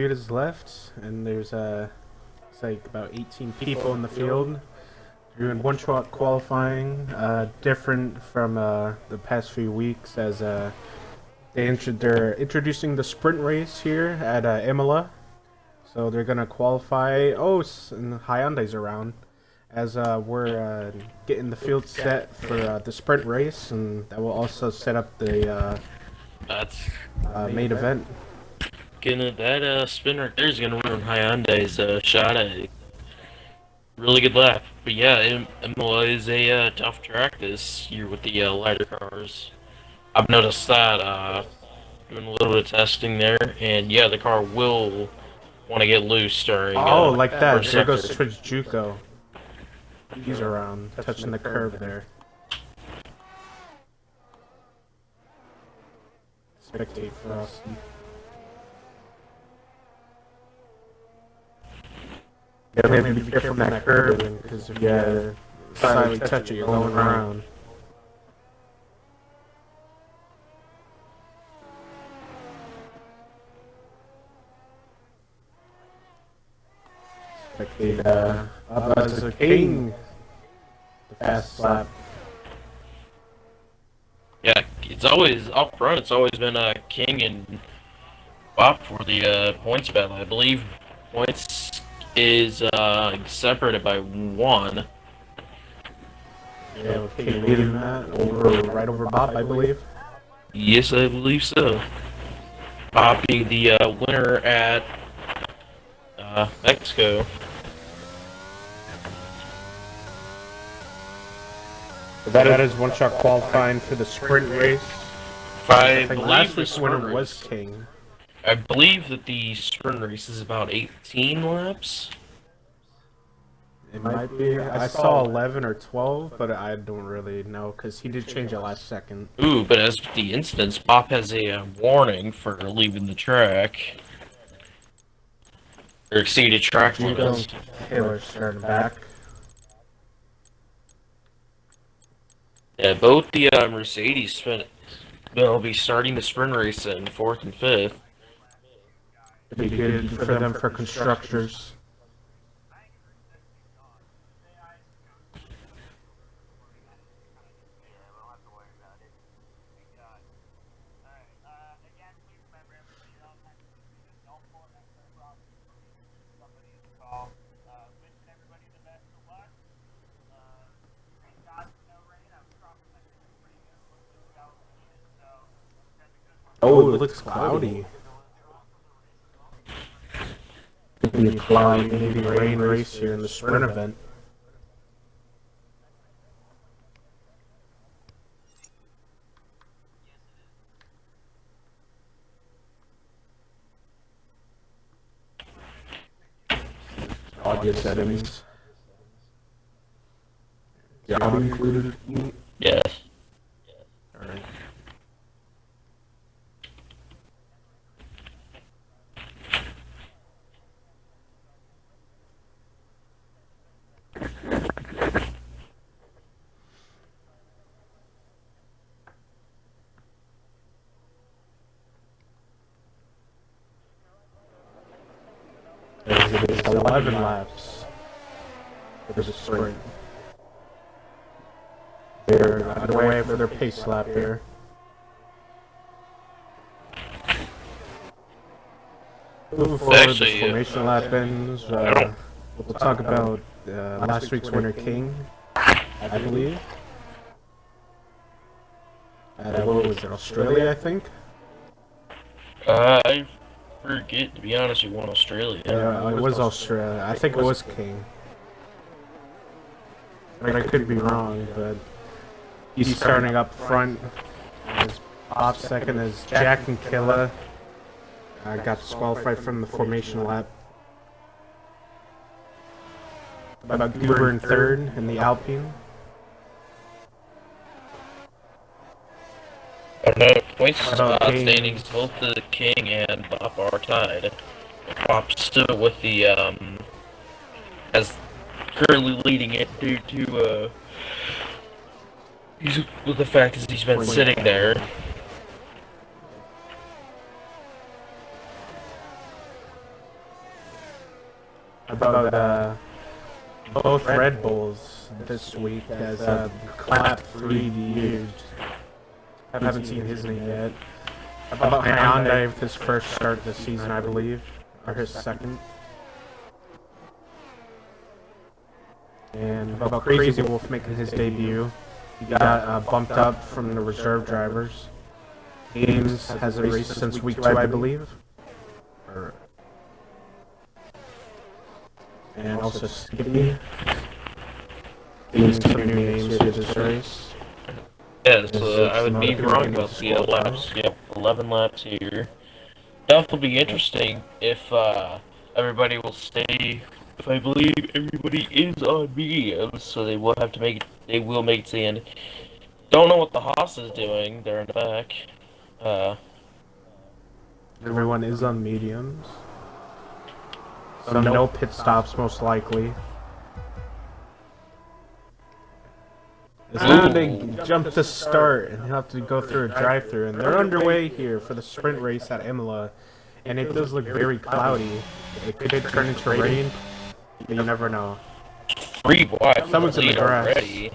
is left, and there's it's like about 18 people in the field. Doing one-shot qualifying, different from the past few weeks, as they're introducing the sprint race here at Emilia. So they're gonna qualify. Oh, and Hyundai's around, as we're getting the field set for the sprint race, and that will also set up the That's main event. that spin right there is gonna ruin Hyundai's shot at a really good lap. But yeah, Imola is a tough track this year with the lighter cars. I've noticed that doing a little bit of testing there, and yeah, the car will want to get loose during Oh, like that. first There goes sector. Twitch Juco. He's around, touching the curb there. Spectate Frosty. Yeah, maybe be careful from that curb, because if you slightly touch it, you're going around. Spectate Buzzer King. The fast lap. Yeah, it's always up front. It's always been King and Bob for the points battle. I believe points is separated by 1. Yeah, with King leading that right over Bob, I believe. Yes, I believe so. Bob being the winner at Mexico. That is one-shot qualifying for the sprint race. I think last week's winner was King. I believe that the sprint race is about 18 laps. It might be. I saw 11 or 12, but I don't really know, because he did change it last second. Ooh, but as with the incidents, Bob has a warning for leaving the track. Or exceeded track limits. Taylor starting back. Yeah, both the Mercedes will be starting the sprint race in 4th and 5th. It'd be good for them for constructors. Oh, it looks cloudy. Maybe a cloudy, maybe rain race here in the sprint event. Audio settings. Yeah, audio included. Yes. Alright. It is 11 laps for the sprint. They're underway for their pace lap here. Moving forward, the formation lap ends. We'll talk about last week's winner, King, I believe. What was it, Australia, I think? I forget, to be honest, you won Australia. Yeah, it was Australia. I think it was King. But I could be wrong, but he's starting up front. As Bob second as Jack and Killa got disqualified from the formation lap. About Goober in third in the Alpine. Points standings, both the King and Bob are tied. Bob's still with the as currently leading it due to with the fact that he's been sitting there. about both Red Bulls this week as Clap 3D years. Haven't seen his name yet. About Hyundai with his first start this season, I believe, or his second. And about Crazy Wolf making his debut. He got bumped up from the reserve drivers. Games hasn't raced since week 2, I believe. And also Skippy. Getting some new names here this race. Yes, I would be wrong about the laps. Yep, 11 laps here. Definitely be interesting if everybody will stay. If I believe everybody is on mediums, so they will have to make it. They will make it to the end. Don't know what the Haas is doing. They're in the back. Everyone is on mediums. So no pit stops, most likely. As soon as they jump to start and have to go through a drive-through, and they're underway here for the sprint race at Emilia, and it does look very cloudy. It could turn into rain, but you never know. Free wide. Someone's in the grass. Already.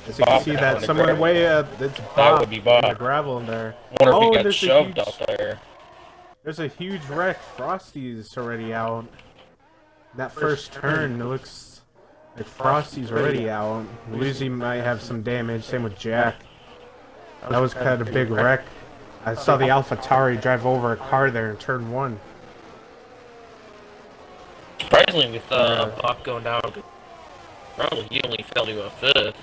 As you can see that someone way it's Bob in the gravel in there. Wonder if he got shoved out there. There's a huge wreck. Frosty's already out. That first turn, it looks like Frosty's already out. Lucy might have some damage. Same with Jack. That was kind of a big wreck. I saw the AlphaTauri drive over a car there in turn 1. Surprisingly, with Bob going down, probably he only fell to a 5th.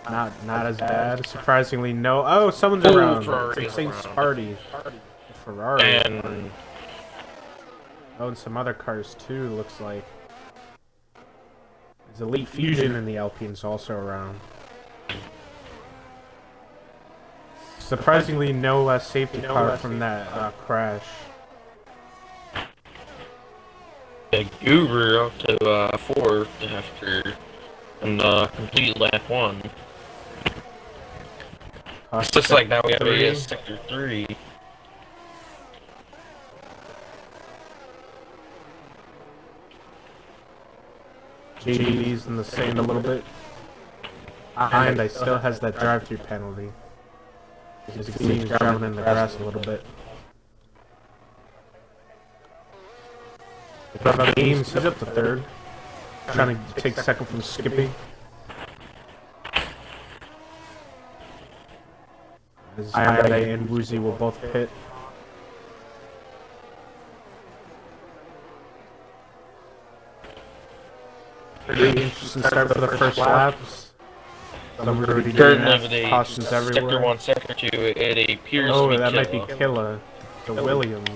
Not as bad. Surprisingly, no. Oh, someone's around. It's like Saint's party. Ferrari. And oh, and some other cars too. Looks like there's Elite Fusion and the Alpine's also around. Surprisingly, no safety car from that crash. Uber up to 4th after and complete lap 1. It's just like now we have a sector 3. JD's in the sand a little bit. And I still has that drive-through penalty. As you can see, he's driving in the grass a little bit. What about Games? He's up to 3rd. Trying to take 2nd from Skippy. As Hyundai and Woozy will both pit. Pretty interesting start for the first laps. Some already doing cautions everywhere. Sector 1, Sector 2, it appears to be that might be Killa, the Williams.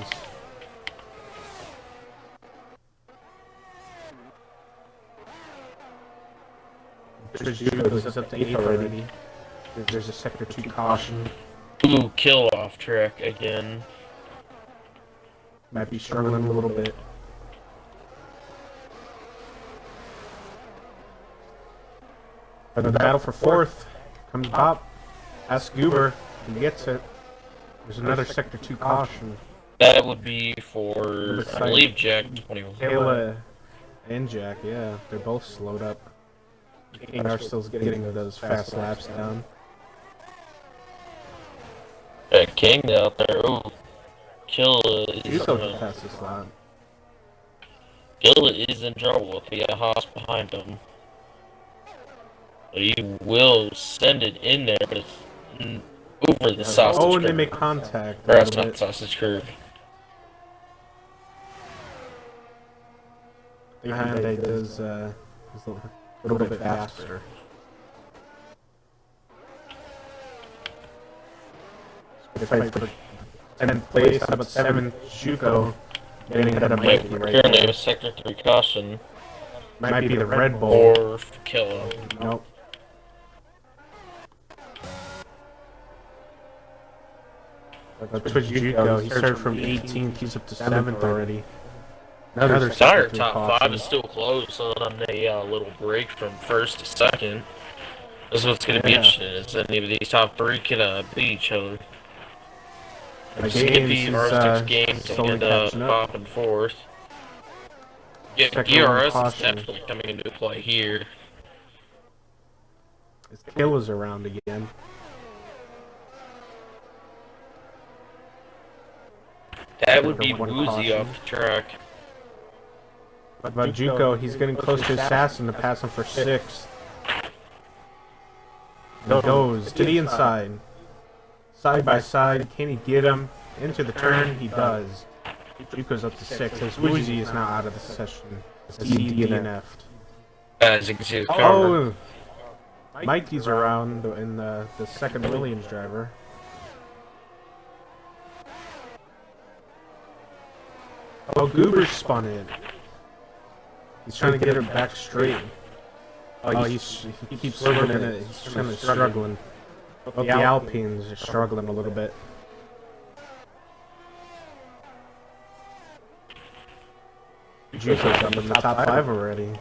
Is up to 8th already. There's a Sector 2 caution. Ooh, Kill off track again. Might be struggling a little bit. But the battle for 4th comes Bob. Ask Goober. He gets it. There's another Sector 2 caution. That would be for, I believe, Jack 21. Kayla and Jack, yeah. They're both slowed up. King are still getting those fast laps down. King out there. Ooh. Kill is the fastest lap. Kill is in trouble with the Haas behind him. He will send it in there, but it's over the sausage curve. Oh, and they make contact. That's not sausage curve. Hyundai does a little bit faster. Fight for 10th place, about 7th Shuko, getting ahead of Mikey right Currently there. a Sector 3 caution. Might be the Red Bull. Or Killa. Nope. Twitch Juco, he started from 18th, he's up to 7th already. Another Our top 5 is still close on a little break from 1st to 2nd. This is what's going to be interesting, is any of these top 3 can beat each other. Skippy, Games, and Bob in 4th. Yeah, Second one DRS is caution. definitely coming into play here. His kill is around again. That would be One Woozy caution. off the track. But Juco, he's getting close to Assassin to pass him for 6th. And he goes to the inside. Side by side, can he get him? Into the turn, he does. Juco's up to 6th. His Woozy is now out of the session. As he DNF'd. As you can see, his car. Oh! Mikey's around in the second Williams driver. Oh, Goober spun it. He's trying to get her back straight. Oh, he keeps swerving it. He's kind of struggling. Oh, the Alpines are struggling a little bit. Juco's up in the top 5 already.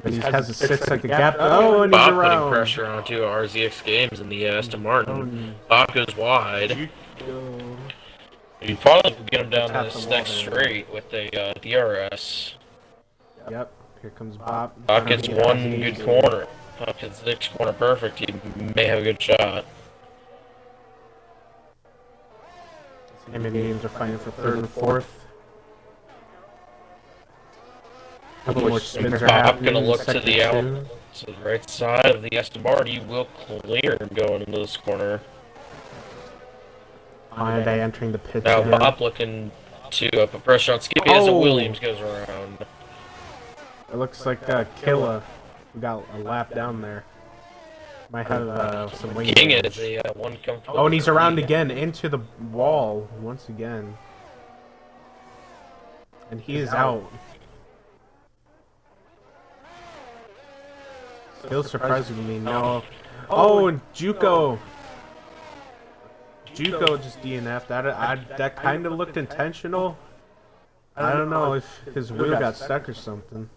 But he has a 6-second gap. Oh, and he's Bob around. putting pressure onto RZX Games in the Aston Martin. Bob goes wide. You probably could get him down this next straight with a DRS. Yep, here comes Bob. Bob gets one good corner. Bob gets the next corner perfect. He may have a good shot. Him and James are fighting for 3rd and 4th. Couple more spins are Bob happening. gonna look to the two. to the right side of the Aston Martin. He will clear him going into this corner. They entering the pits Now again. Bob looking to put pressure on Skippy as a Williams goes around. It looks like Killa got a lap down there. Might have some wing King damage. is a one comfortable. Oh, and he's around again into the wall once again. And he is out. Still surprising me, no. Oh, and Juco! Juco just DNF'd. That kind of looked intentional. I don't know if his wheel got stuck or something.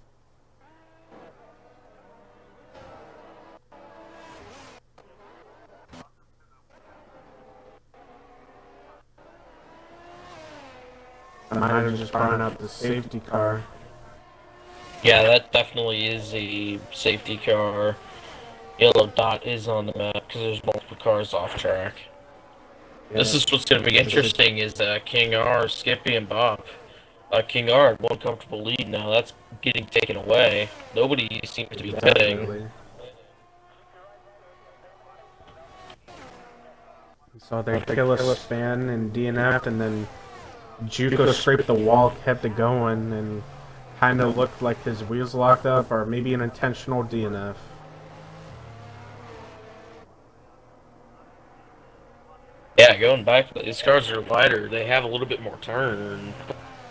I might have just brought out the safety car. Yeah, that definitely is a safety car. Yellow dot is on the map because there's multiple cars off track. Yeah. This is what's going to be interesting is King R, Skippy, and Bob. King R had one comfortable lead now. That's getting taken away. Nobody seems to be pitting. So they kill a span and DNF, and then Juco scraped the wall, kept it going, and kind of looked like his wheels locked up, or maybe an intentional DNF. Yeah, going back, these cars are lighter. They have a little bit more turn.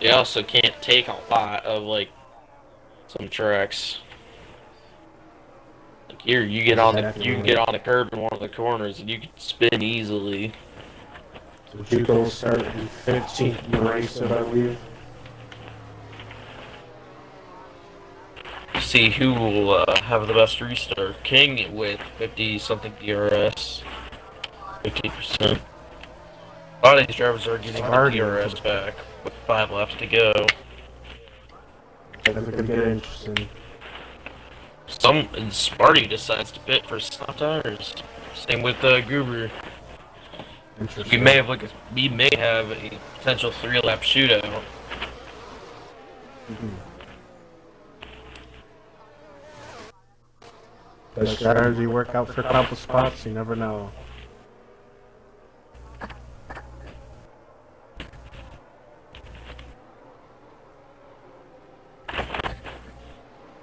They also can't take a lot of, like, some tracks. Like here, you get on the curb in one of the corners, and you can spin easily. So Juco will start in 15th in the race, I believe. See who will have the best restart. King with 50-something DRS. 50%. A lot of these drivers are getting the DRS back with 5 laps to go. That's gonna get interesting. Sparty decides to pit for stop tires. Same with Goober. We may have a potential 3-lap shootout. Does strategy work out for a couple spots? You never know.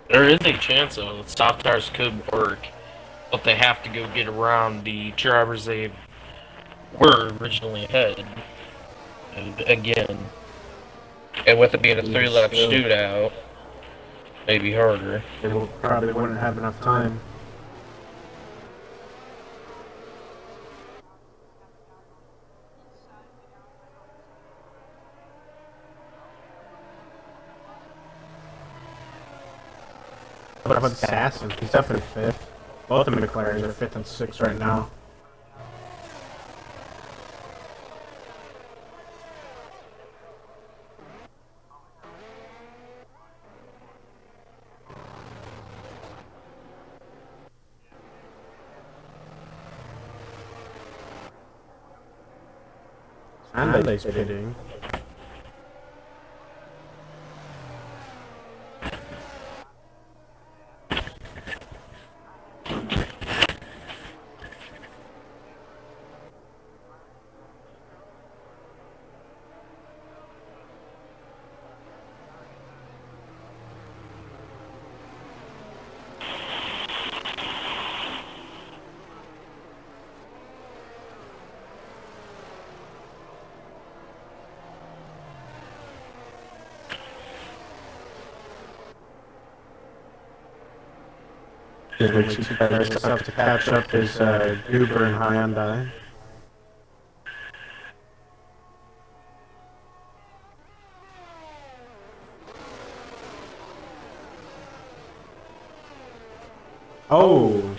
There is a chance though that stop tires could work, but they have to go get around the drivers they were originally ahead. And again, and with it being a 3-lap shootout, maybe harder. They probably wouldn't have enough time. What about Assassin? He's definitely 5th. Both of the McLarens are 5th and 6th right now. Hyundai's pitting. The only two cars left to catch up is Uber and Hyundai. Oh!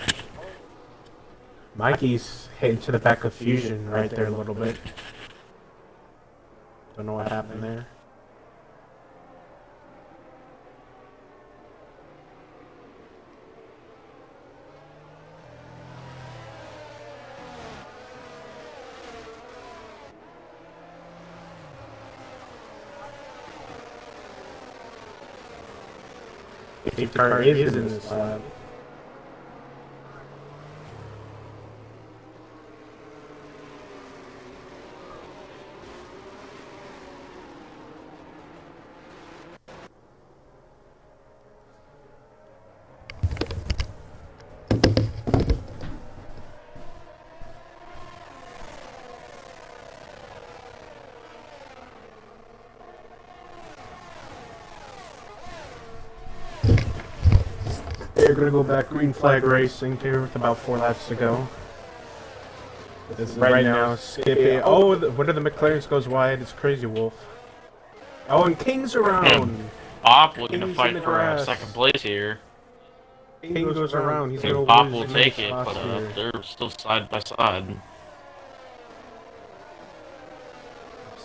Mikey's hitting to the back of Fusion right there a little bit. Don't know what happened there. I think the car is in this lab. They're gonna go back green flag racing here with about 4 laps to go. This is right now, Skippy. Oh, one of the McLarens goes wide. It's Crazy Wolf. Oh, and King's around. Bob looking to King's fight in the for grass. second place here. King goes around. He's And gonna Bob lose will his take it, spots but here. they're still side by side.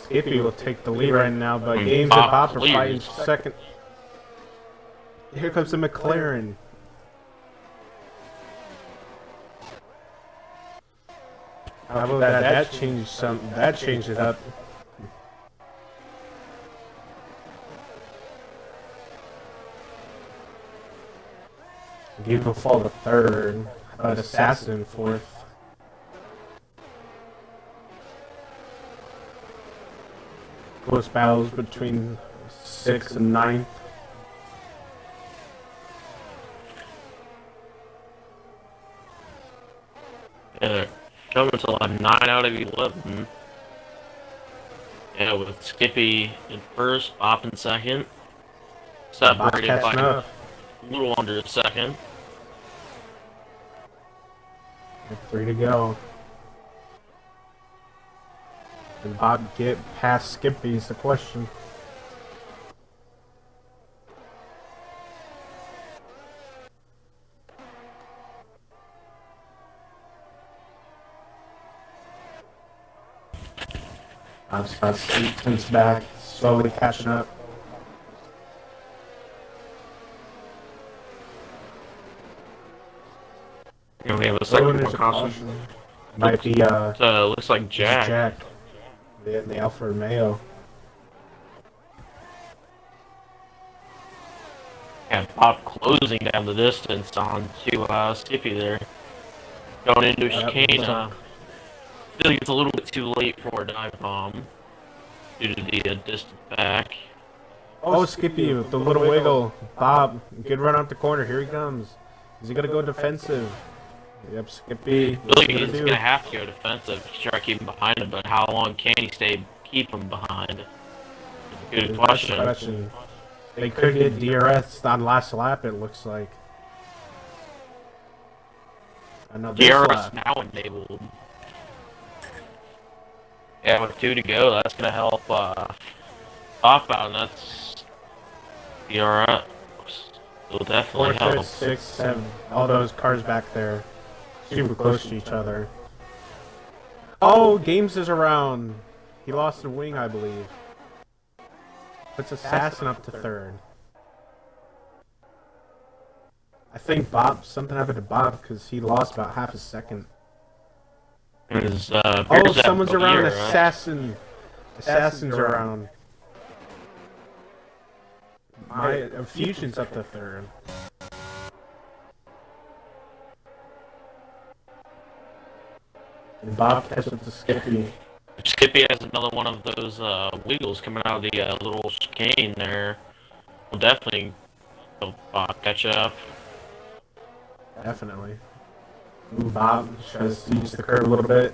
Skippy will take the lead right now, but And Games Bob and Bob are clears. fighting second. Here comes the McLaren. How about that? That changed some. That changed it up. Gabe will fall to third, but Assassin fourth. Close battles between 6th and 9th. Yeah, coming to like 9 out of 11. Yeah, with Skippy in first, Bob in second. Separated catching by up. a little under a second. 3 to go. Can Bob get past Skippy is the question. Eaton's back, slowly catching up. And we have a Oh, second and there's one a caution. caution. Might be Looks like Jack. Jack. The Alfa Romeo. And Bob closing down the distance on to Skippy there. Going into a chicane. I feel like it's a little bit too late for a dive bomb due to the distance back. Oh, Skippy with the little wiggle. Bob, good run out the corner. Here he comes. Is he gonna go defensive? Yep, Skippy. I feel like he's gonna have to go defensive to try to keep him behind him, but how long can he keep him behind? Good question. They could get DRS on last lap, it looks like. DRS now enabled. Yeah, with 2 to go, that's gonna help Bob out, and that's DRS. Will definitely 4, help. 6, 7. All those cars back there, super close to each other. Oh, Games is around. He lost a wing, I believe. Puts Assassin up to third. I think something happened to Bob because he lost about half a second. Oh, Oh, someone's around Assassin. Assassin's around. My Fusion's up to third. And Bob catches up to Skippy. Skippy has another one of those wiggles coming out of the little chicane there. Will definitely catch up. Definitely. Ooh, Bob tries to use the curve a little bit.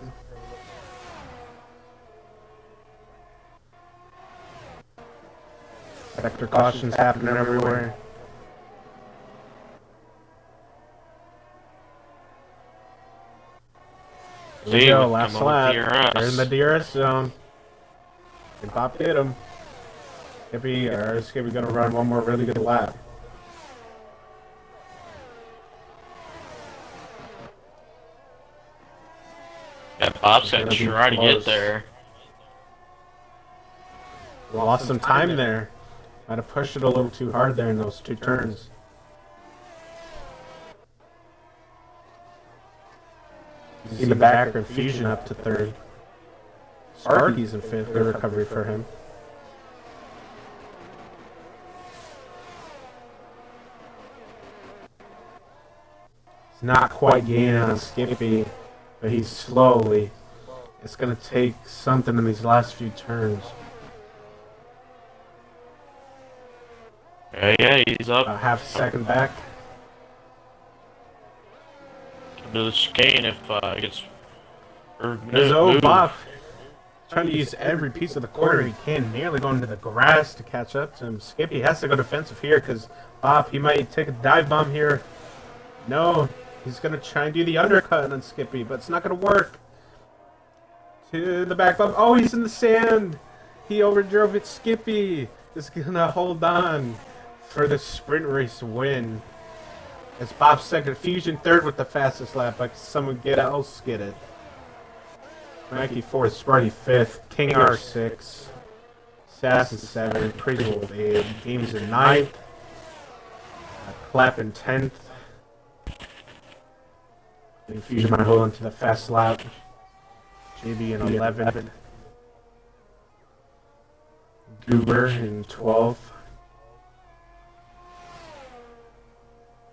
Sector cautions happening everywhere. Here we go, last lap. They're in the DRS zone. Can Bob get him? Skippy gonna run one more really good lap. Yeah, Bob's got to try to get there. Lost some time there. Might have pushed it a little too hard there in those two turns. See the backer and Fusion up to third. Sparky's in fifth. Good recovery for him. He's not quite gaining on Skippy, but he's slowly. It's going to take something in these last few turns. Yeah, he's up. About half a second back. To the chicane if it gets. There's old Bob trying to use every piece of the corner he can, nearly going to the grass to catch up to him. Skippy has to go defensive here because Bob, he might take a dive bomb here. No, he's going to try and do the undercut on Skippy, but it's not going to work. To the back bump. Oh, he's in the sand. He overdrove it. Skippy is going to hold on for the sprint race win. It's Bob's second. Fusion third with the fastest lap. Like someone else get it. Mikey fourth. Sparty fifth. King R six. Assassin seven. Prix Wolf eight. Games in ninth. Clap in 10th. I think Fusion might hold on to the fast lap. JB in 11th. Goober in 12th.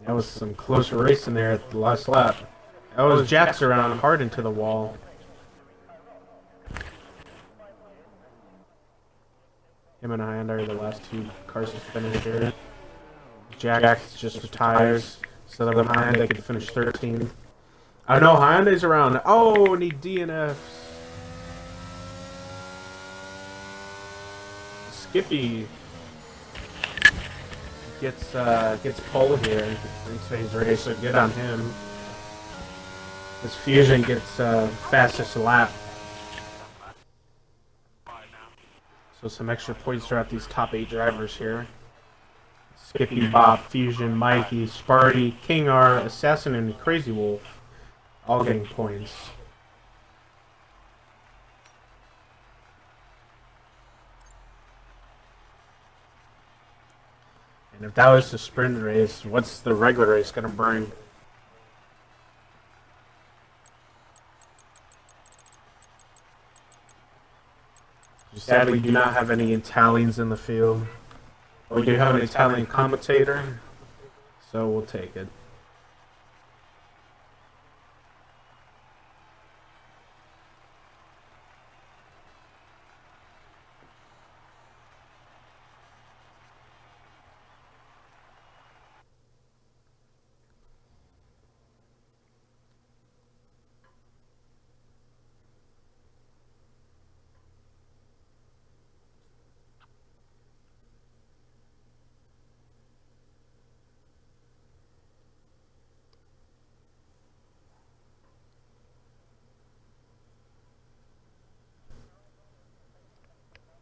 That was some close racing there at the last lap. That was Jack's around hard into the wall. Him and Hyundai are the last two cars to finish here. Jack just retires so that Hyundai can finish 13th. I know Hyundai's around. Oh, and he DNFs. Skippy gets pole here in today's race, so good on him. This Fusion gets fastest lap. So some extra points throughout these top 8 drivers here. Skippy, Bob, Fusion, Mikey, Sparty, King R, Assassin, and Crazy Wolf. All getting points. And if that was the sprint race, what's the regular race going to bring? We sadly do not have any Italians in the field. But we do have an Italian commentator, so we'll take it.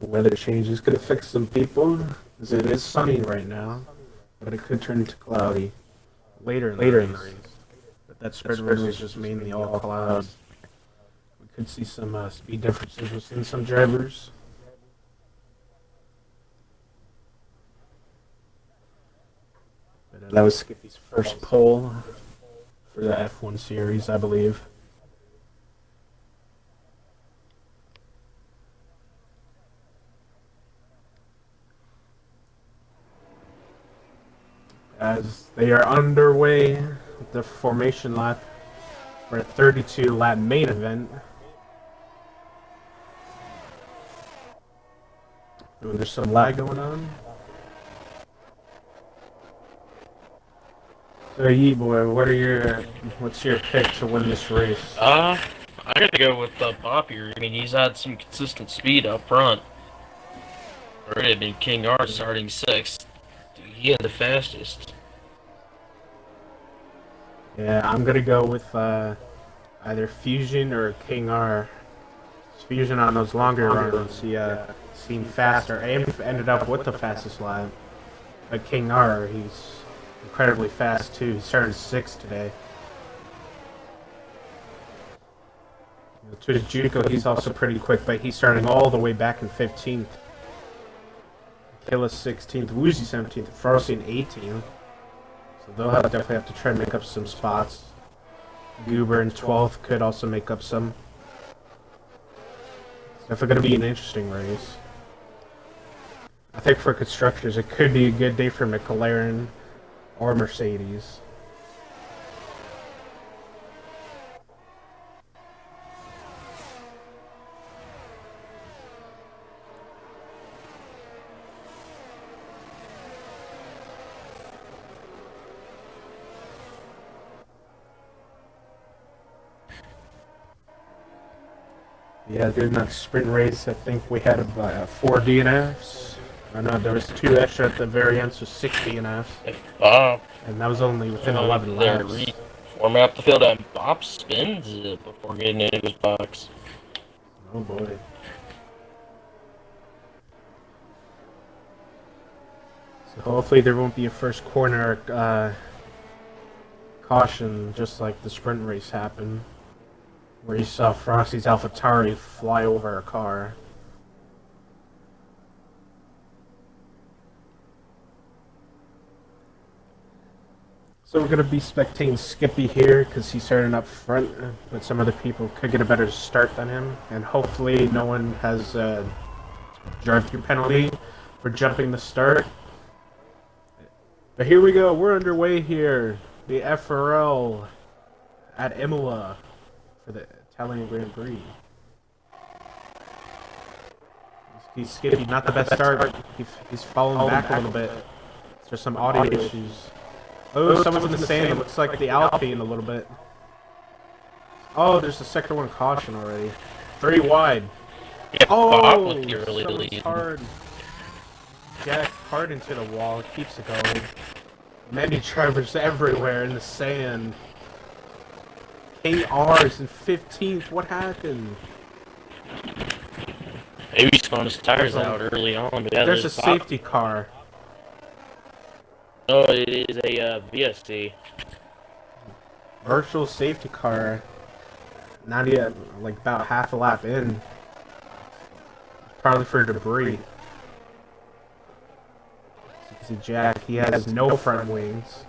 Weather changes could affect some people, as it is sunny right now, but it could turn into cloudy later in the race. But that spread rumor is just mainly all clouds. We could see some speed differences within some drivers. But, that was Skippy's first pole for the F1 series, I believe. as they are underway with the formation lap for a 32 lap main event. Ooh, there's some lag going on. So Yeetboi, what's your pick to win this race? I gotta go with Bob here. I mean, he's had some consistent speed up front. Already been King R starting 6th. He had the fastest. Yeah, I'm gonna go with either Fusion or King R. Fusion on those longer runs, he seemed faster. And ended up with the fastest lap. But King R, he's incredibly fast too. He started 6th today. To Juco, he's also pretty quick, but he's starting all the way back in 15th. Killa 16th, Woozy 17th, Frosty 18th. So they'll definitely have to try and make up some spots. Goober in 12th could also make up some. It's definitely going to be an interesting race. I think for constructors, it could be a good day for McLaren or Mercedes. Yeah, during that sprint race, I think we had about 4 DNFs. No, there was 2 extra at the very end, so 6 DNFs. If Bob, And that was only within 11 laps. Forming up the field, and Bob spins it before getting into his box. Oh boy. So hopefully there won't be a first corner caution, just like the sprint race happened, where you saw Frosty's AlphaTauri fly over a car. So we're going to be spectating Skippy here because he's starting up front, but some other people could get a better start than him. And hopefully no one has a drive-through penalty for jumping the start. But here we go, we're underway here. The E-FRL at Emilia for the Italian Grand Prix. He's Skippy, not the best start. He's falling back a little bit. There's some audio issues. Oh, someone's in the sand. It looks like the Alpine a little bit. Oh, there's a sector 1 caution already. 3 wide. Yeah, Oh, someone's hard. Jack hard into the wall. It keeps it going. Many drivers everywhere in the sand. King R's in 15th. What happened? Maybe he spun his tires out early on. But yeah, There's a safety car. Oh, it is a VSC. Virtual safety car. Not yet, like about half a lap in. Probably for debris. See Jack, he has no front wings.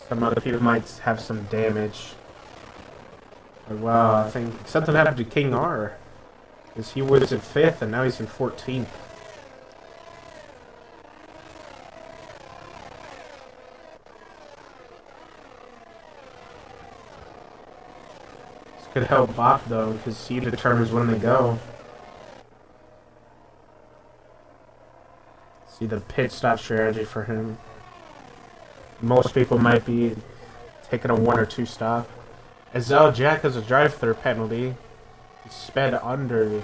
Some other people might have some damage. But wow, I think something happened to King R. Because he was in 5th and now he's in 14th. This could help Bach though, because he determines when they go. See the pit stop strategy for him. Most people might be taking a 1 or 2 stop. As Jack has a drive-through penalty. He sped under the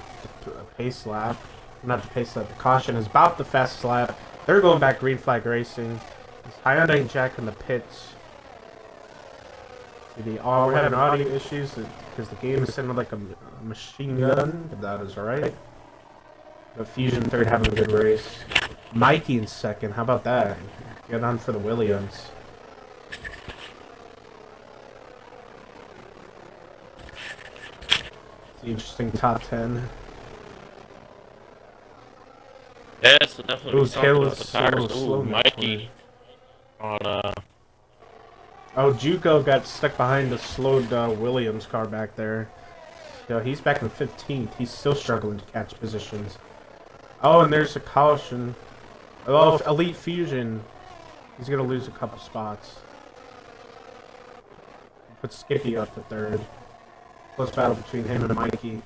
pace lap. Not the pace lap, the caution is about the fastest lap. They're going back green flag racing. It's Hyundai and Jack in the pits. We're having audio issues because the game is sounding like a machine gun, but that is alright. But Fusion 3rd having a good race. Mikey in 2nd, how about that? Get on for the Williams. It's an interesting top 10. Yeah, so definitely Ooh, something about the Taylor's tires. slow Ooh, Mikey on Oh, Juco got stuck behind the slowed Williams car back there. So he's back in 15th. He's still struggling to catch positions. Oh, and there's a caution. Oh, Elite Fusion. He's gonna lose a couple spots. Put Skippy up to third. Close battle between him and Mikey.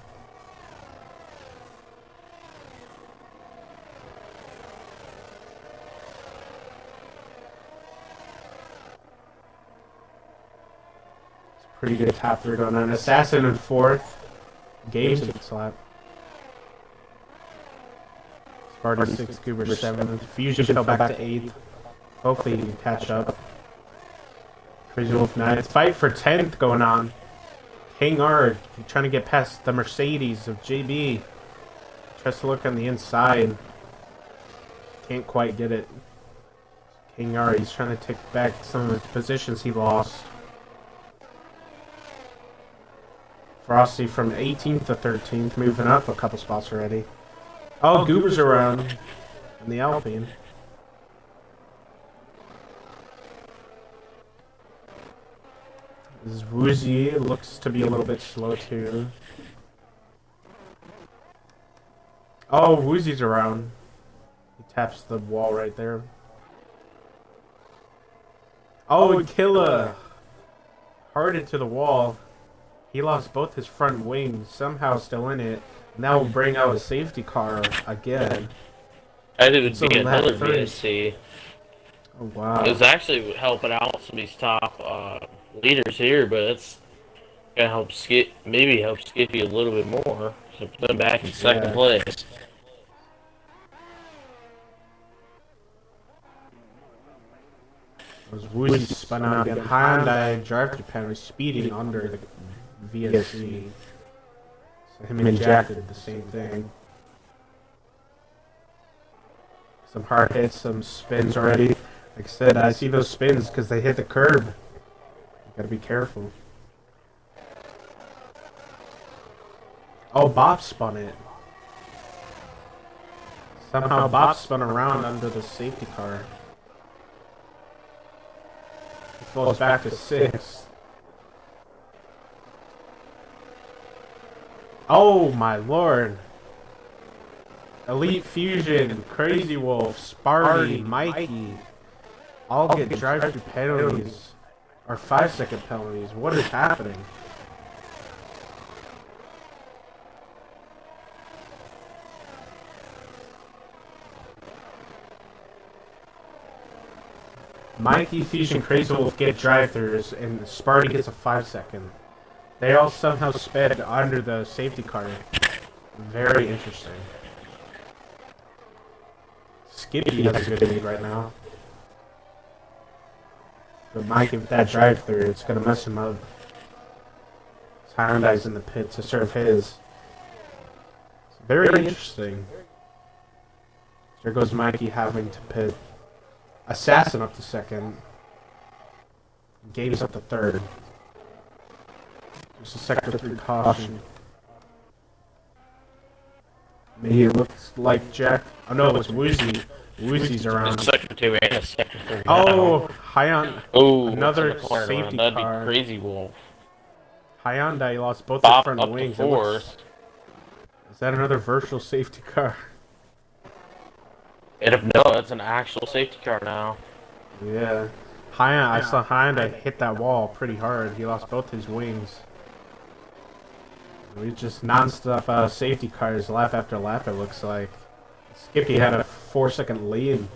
Pretty good top third on an Assassin in fourth. Games in slap. Sparta 6, Goober 7th. Fusion fell back to 8th. Hopefully he can catch up. Crazy Wolf 9th. Fight for 10th going on. King R trying to get past the Mercedes of JB. Tries to look on the inside. Can't quite get it. King R, he's trying to take back some of the positions he lost. Frosty from 18th to 13th, moving up a couple spots already. Oh, Goober's around in the Alpine. This Woozy looks to be a little bit slow too. Oh, Woozy's around. He taps the wall right there. Oh, Killa! Hard into the wall. He lost both his front wings, somehow still in it. And that will bring out a safety car again. I think it would be another VSC. Oh, wow. It was actually helping out some of these top leaders here, but it's gonna help maybe help Skippy a little bit more. So put him back in second place. It was Woozy spun out again. Hyundai drive-through penalty speeding under the VSC. So him and Jack did the same thing. Some hard hits, some spins already. Like I said, I see those spins because they hit the curb. You gotta be careful. Oh, Bob spun it. Somehow Bob spun around under the safety car. He falls back to 6th. Oh my lord. Elite Fusion, Crazy Wolf, Sparty, Mikey. All get drive-through penalties. Or 5-second penalties. What is happening? Mikey, Fusion, Crazy Wolf get drive-throughs, and Sparty gets a 5-second. They all somehow sped under the safety car. Very interesting. Skippy has a good lead right now. But Mikey with that drive-through, it's gonna mess him up. Hyundai's in the pit to serve his. It's very interesting. There goes Mikey having to pit. Assassin up to second. Gabe's up to third. There's a sector 3 caution. Maybe it looks like Jack. Oh no, it's Woozy. Woozy's around. Sector 2 and a sector 3. Oh, Hyundai. Oh, another safety car. That'd be Crazy Wolf. Hyundai lost both Bob their front up wings. To 4th. Is that another virtual safety car? No, that's an actual safety car now. Yeah. I saw Hyundai hit that wall pretty hard. He lost both his wings. We just non-stop safety cars lap after lap, it looks like. Skippy had a 4-second lead.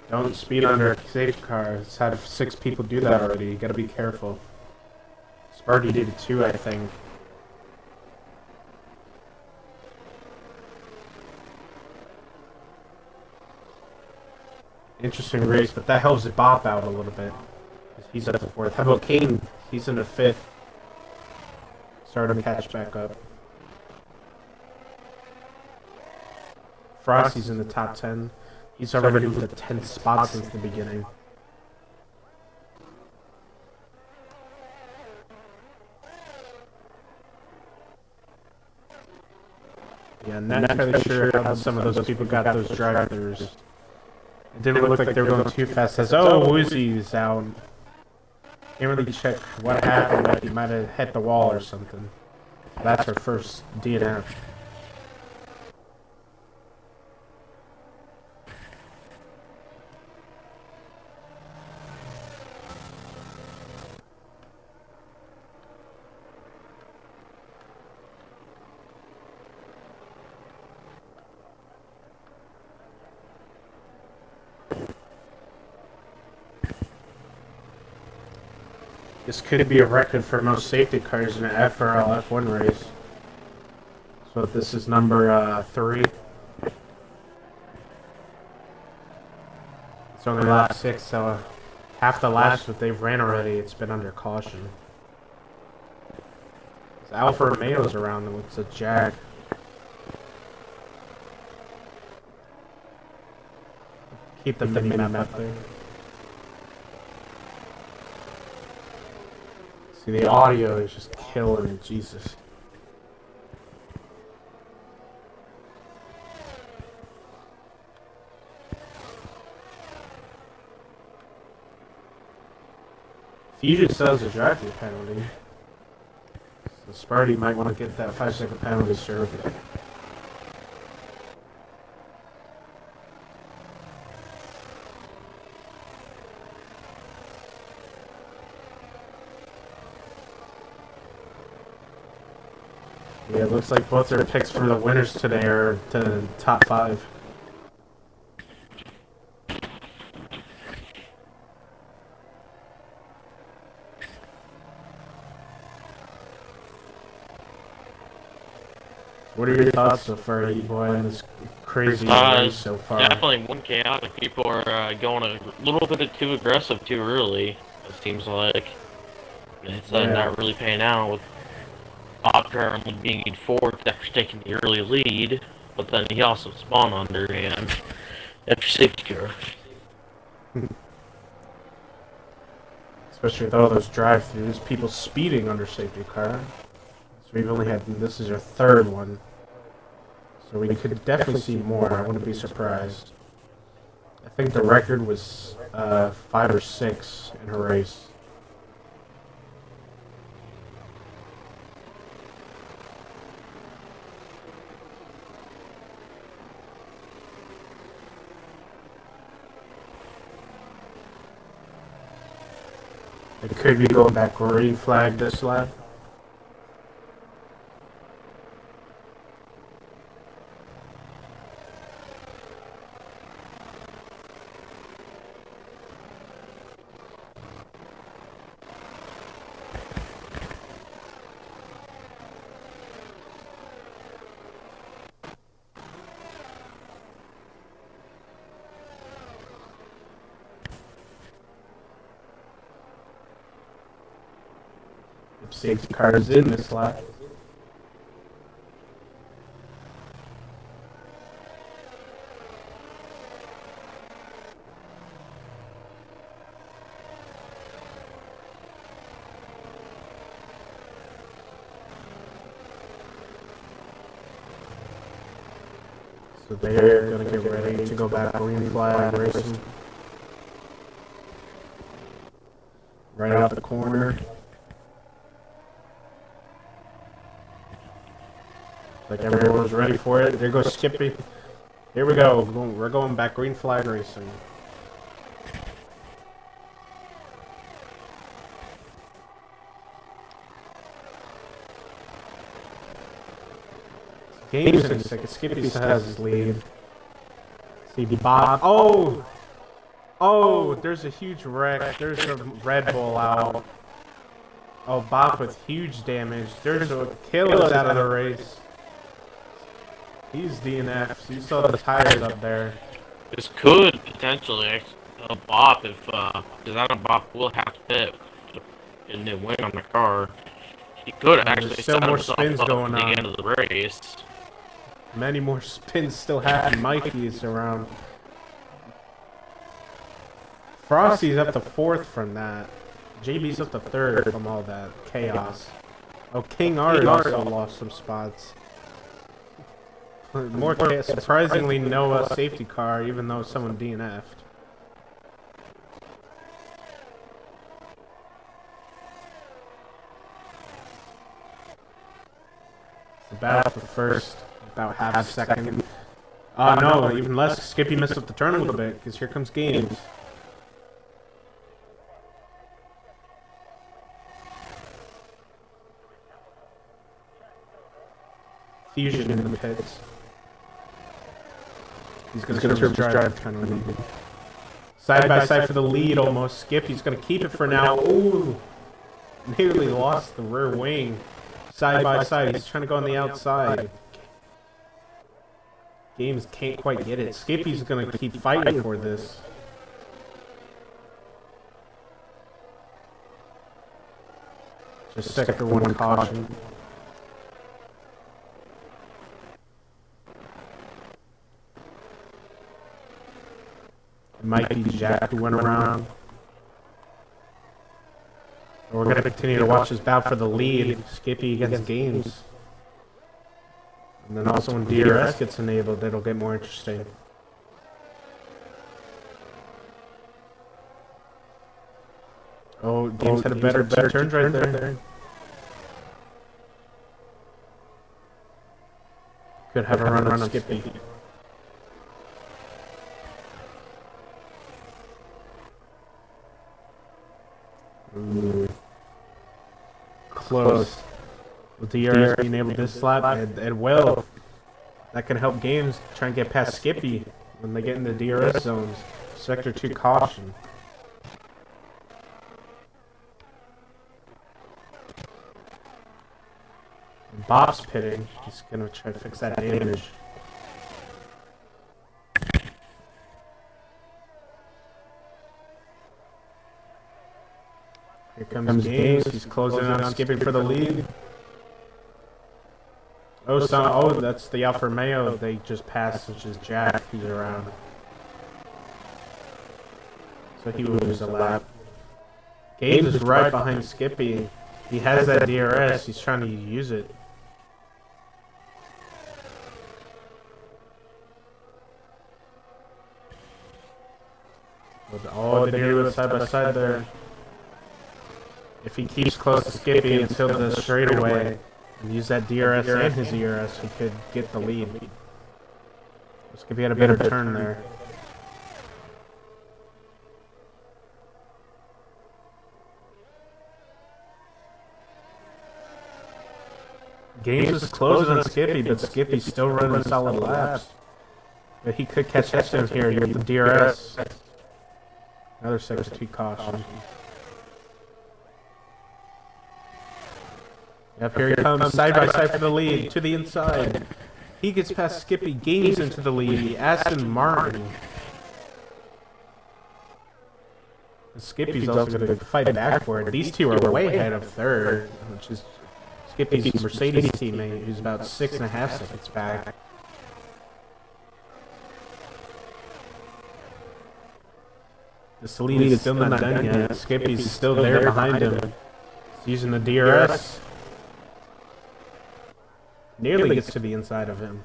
Don't speed under a safety car. It's had 6 people do that already. You gotta be careful. Sparty did it too, I think. Interesting race, but that helps Bob out a little bit. He's up to 4th. How about Kane? He's in the 5th. Starting to catch back up. Frosty's in the top 10. He's already moved the 10th spot since the beginning. Yeah, not entirely sure how some of those people got those drive-thrus. It didn't look like they were going too fast. Says, oh, Woozy's out. Can't really check what happened, but he might have hit the wall or something. That's her first DNF. This could be a record for most safety cars in an E-FRL F1 race. So this is number 3. It's only lap 6, so half the laps that they've ran already, it's been under caution. It's Alfa Romeo's around them. It's a Jag. Keep the mini-map up there. See, the audio is just killing it, Jesus. Fusion sells a drive-through penalty. So Sparty might want to get that 5-second penalty served. Yeah, it looks like both their picks for the winners today are to the top 5. What are your thoughts so far, E-Boy, on this crazy race so far? Definitely one chaotic. People are going a little bit too aggressive too early, it seems like. It's not really paying out with Bob currently being in 4th after taking the early lead, but then he also spawned under and after safety car. Especially with all those drive-thrus, people speeding under safety car. So we've only had, this is our 3rd one. So we could definitely see more, I wouldn't be surprised. I think the record was 5 or 6 in a race. It could be going back green flag this lap. Safety cars in this lap. So they're gonna get ready to go back green flag racing. Right out the corner. Like everyone's ready for it. There goes Skippy. Here we go. We're going back green flag racing. Game's in second. Skippy still has his lead. See Bob. Oh! Oh, there's a huge wreck. There's a Red Bull out. Oh, Bob with huge damage. There's a kill out of the race. He's DNF. You saw the tires up there. This could potentially bop if, because I know Bop will have to pit and then win on the car. He could actually There's still more spins going on. At the end of the race. Many more spins still happen. Mikey's around. Frosty's up to 4th from that. JB's up to 3rd from all that chaos. Oh, King Art also lost some spots. More chaos. Surprisingly, no safety car, even though someone DNF'd. The battle for first, about half a second. Oh no, even less. Skippy missed up the turn a little bit, because here comes Games. Fusion in the pits. He's going to serve his drive penalty. Side by side for the lead almost. Skip, he's going to keep it for now. Ooh! Nearly lost the rear wing. Side by side, he's trying to go on the outside. Games can't quite get it. Skippy's gonna keep fighting for this. Just sector 1 caution. It might be Jack who went around. We're going to continue to watch this bout for the lead. Skippy against Games. And then also when DRS gets enabled, it'll get more interesting. Oh, Games had a better turns right there. Could have a run on Skippy. Ooh. Close. With DRS being able to slap, it will. That can help Games try and get past Skippy when they get in the DRS zones. Sector 2 caution. Bob's pitting. He's gonna try to fix that damage. Here comes Games. He's closing on Skippy for the lead. Oh, that's the Alfa Romeo they just passed, which is Jack, who's around. So he will lose a lap. Games is right behind Skippy. He has that DRS. He's trying to use it. Oh, they do it side by side there. If he keeps close to Skippy until the straightaway and use that DRS and his ERS, he could get the lead. Skippy had a better turn there. Games is closing on Skippy, but Skippy's still running solid laps. But he could catch him here with the DRS. Another 6-2 caution. Yep, here he comes, side by side for the lead, to the inside. He gets past Skippy, Games into the lead, Aston Martin. Skippy's also going to fight back for it. These two are way ahead of third, which is Skippy's Mercedes teammate, who's about 6.5 seconds back. This lead is still not done yet. Skippy's still there behind him. He's using the DRS. Nearly gets to the inside of him.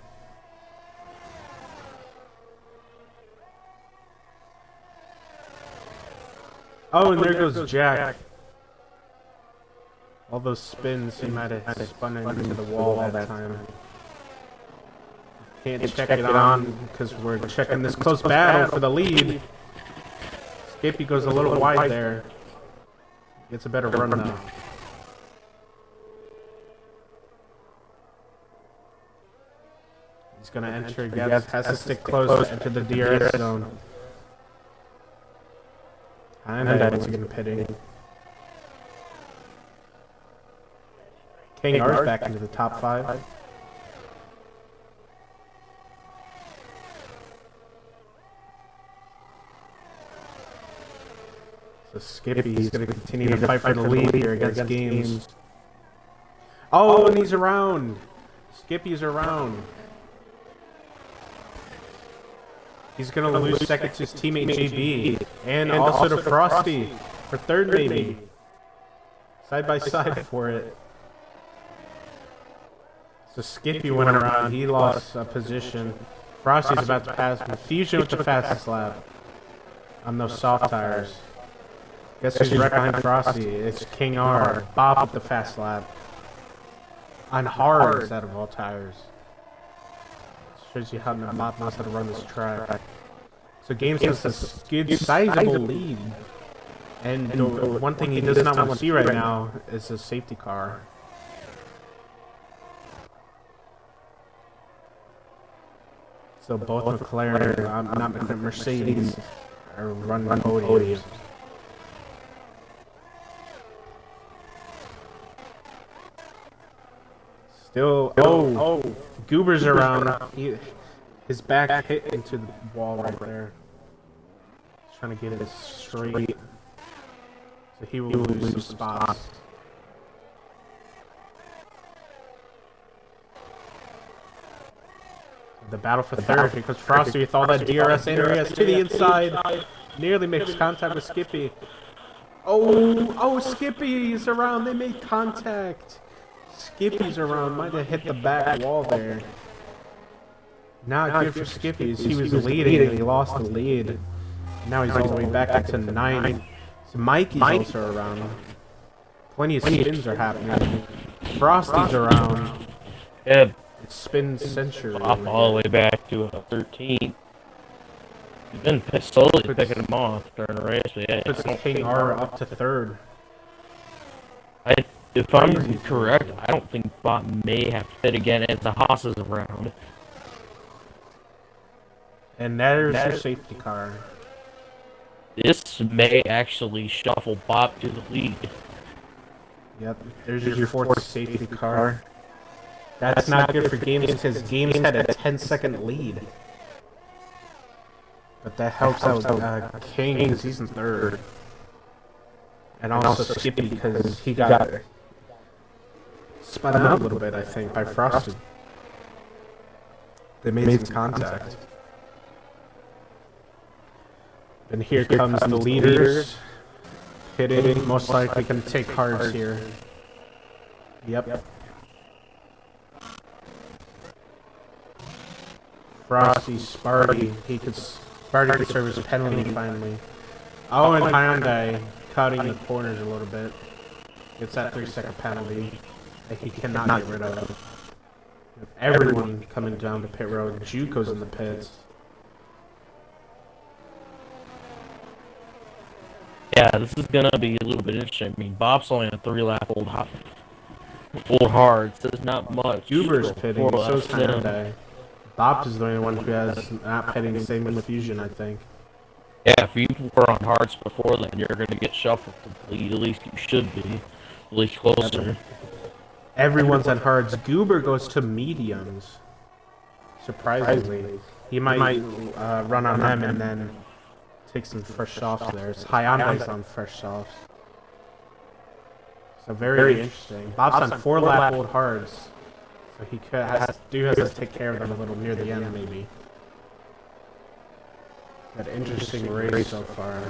Oh, and there goes Jack. All those spins, he might have spun into the wall that time. Can't check it on because we're checking this close battle for the lead. Skippy goes a little wide there. Gets a better run though. He's gonna enter, has to stick close to enter the DRS zone. And that's gonna pitting. King R's back into the top 5. So Skippy's going to continue to fight for the lead here against Games. Oh, and he's around. Skippy's around. He's going to lose second to his teammate JB. And also to Frosty for third maybe. Side by side for it. So Skippy went around. He lost a position. Frosty's about to pass him. Fusion with the fastest lap on those soft tires. Guess who's right behind Frosty? It's King R. Bob with the fast lap. On hards out of all tires. Shows you how Bob knows how to run this track. So Games has a good sizable lead. And the one thing he does not want to see right now is a safety car. So both McLaren, not McLaren, Mercedes, are running podiums. Still, oh, Goober's around. His back hit into the wall right there. He's trying to get it straight. So he will lose some spots. The battle for third, here comes Frosty with all that DRS and RS to the inside. Nearly makes contact with Skippy. Oh, Skippy's around. They made contact. Skippy's around. Might have hit the back wall there. Not good for Skippy's. He was leading and he lost the lead. Now he's all the way back up to 9. So Mikey's also around. Plenty of spins are happening. Frosty's around. Yeah, It's spin century. off all the way back to 13. He's been slowly picking him off during the race. But yeah, Puts King R up to 3rd. if I'm correct, I don't think Bot may have fit again as the Haas is around. And there's your safety car. This may actually shuffle Bob to the lead. Yep, there's your 4th safety car. That's not good for Games because Games had a 10-second lead. But that helps out King because he's in 3rd. And also Skippy because he got spun out a little bit, I think, by Frosty. They made some contact. And here comes the leaders. Pitting, most likely going to take cards here. Yep. Frosty, Sparty. Sparty could serve as a penalty finally. Oh, and Hyundai cutting the corners a little bit. Gets that 3-second penalty that he cannot get rid of. Everyone coming down to pit road. Juco's in the pits. Yeah, this is gonna be a little bit interesting. I mean, Bob's only a 3-lap old hard, so it's not much. Uber's pitting, so's Hyundai. Bob's is the only one who has not pitting the same infusion, I think. Yeah, if you were on hards before then, you're gonna get shuffled to the lead. At least you should be. At least closer. Everyone's on hards. Goober goes to mediums. Surprisingly. He might run on them and then take some fresh softs there. Hyundai's on fresh softs. So very interesting. Bob's on 4-lap old hards. So he has to take care of them a little near the end, maybe. That interesting race so far.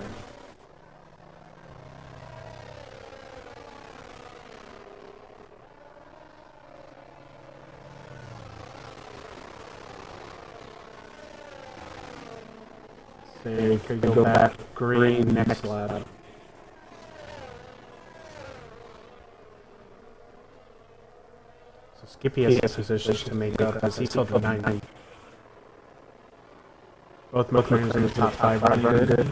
So we could go back green next lap. Skippy has the positions to make up as he filled the 90. Both McLaren's in the top 5 running good.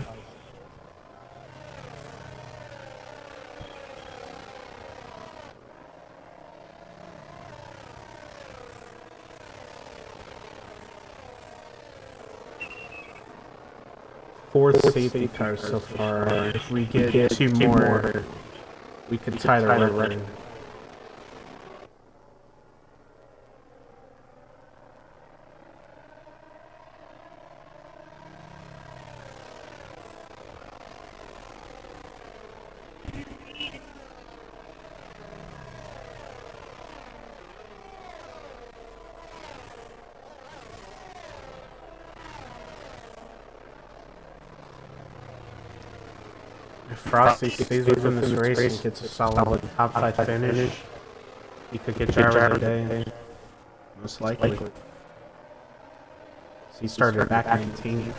Fourth safety car so far. If we get 2 more, we could tie the record. If Frosty stays within this race and gets a solid top 5 finish, he could get driver of the day. Most likely. So he started back in 18.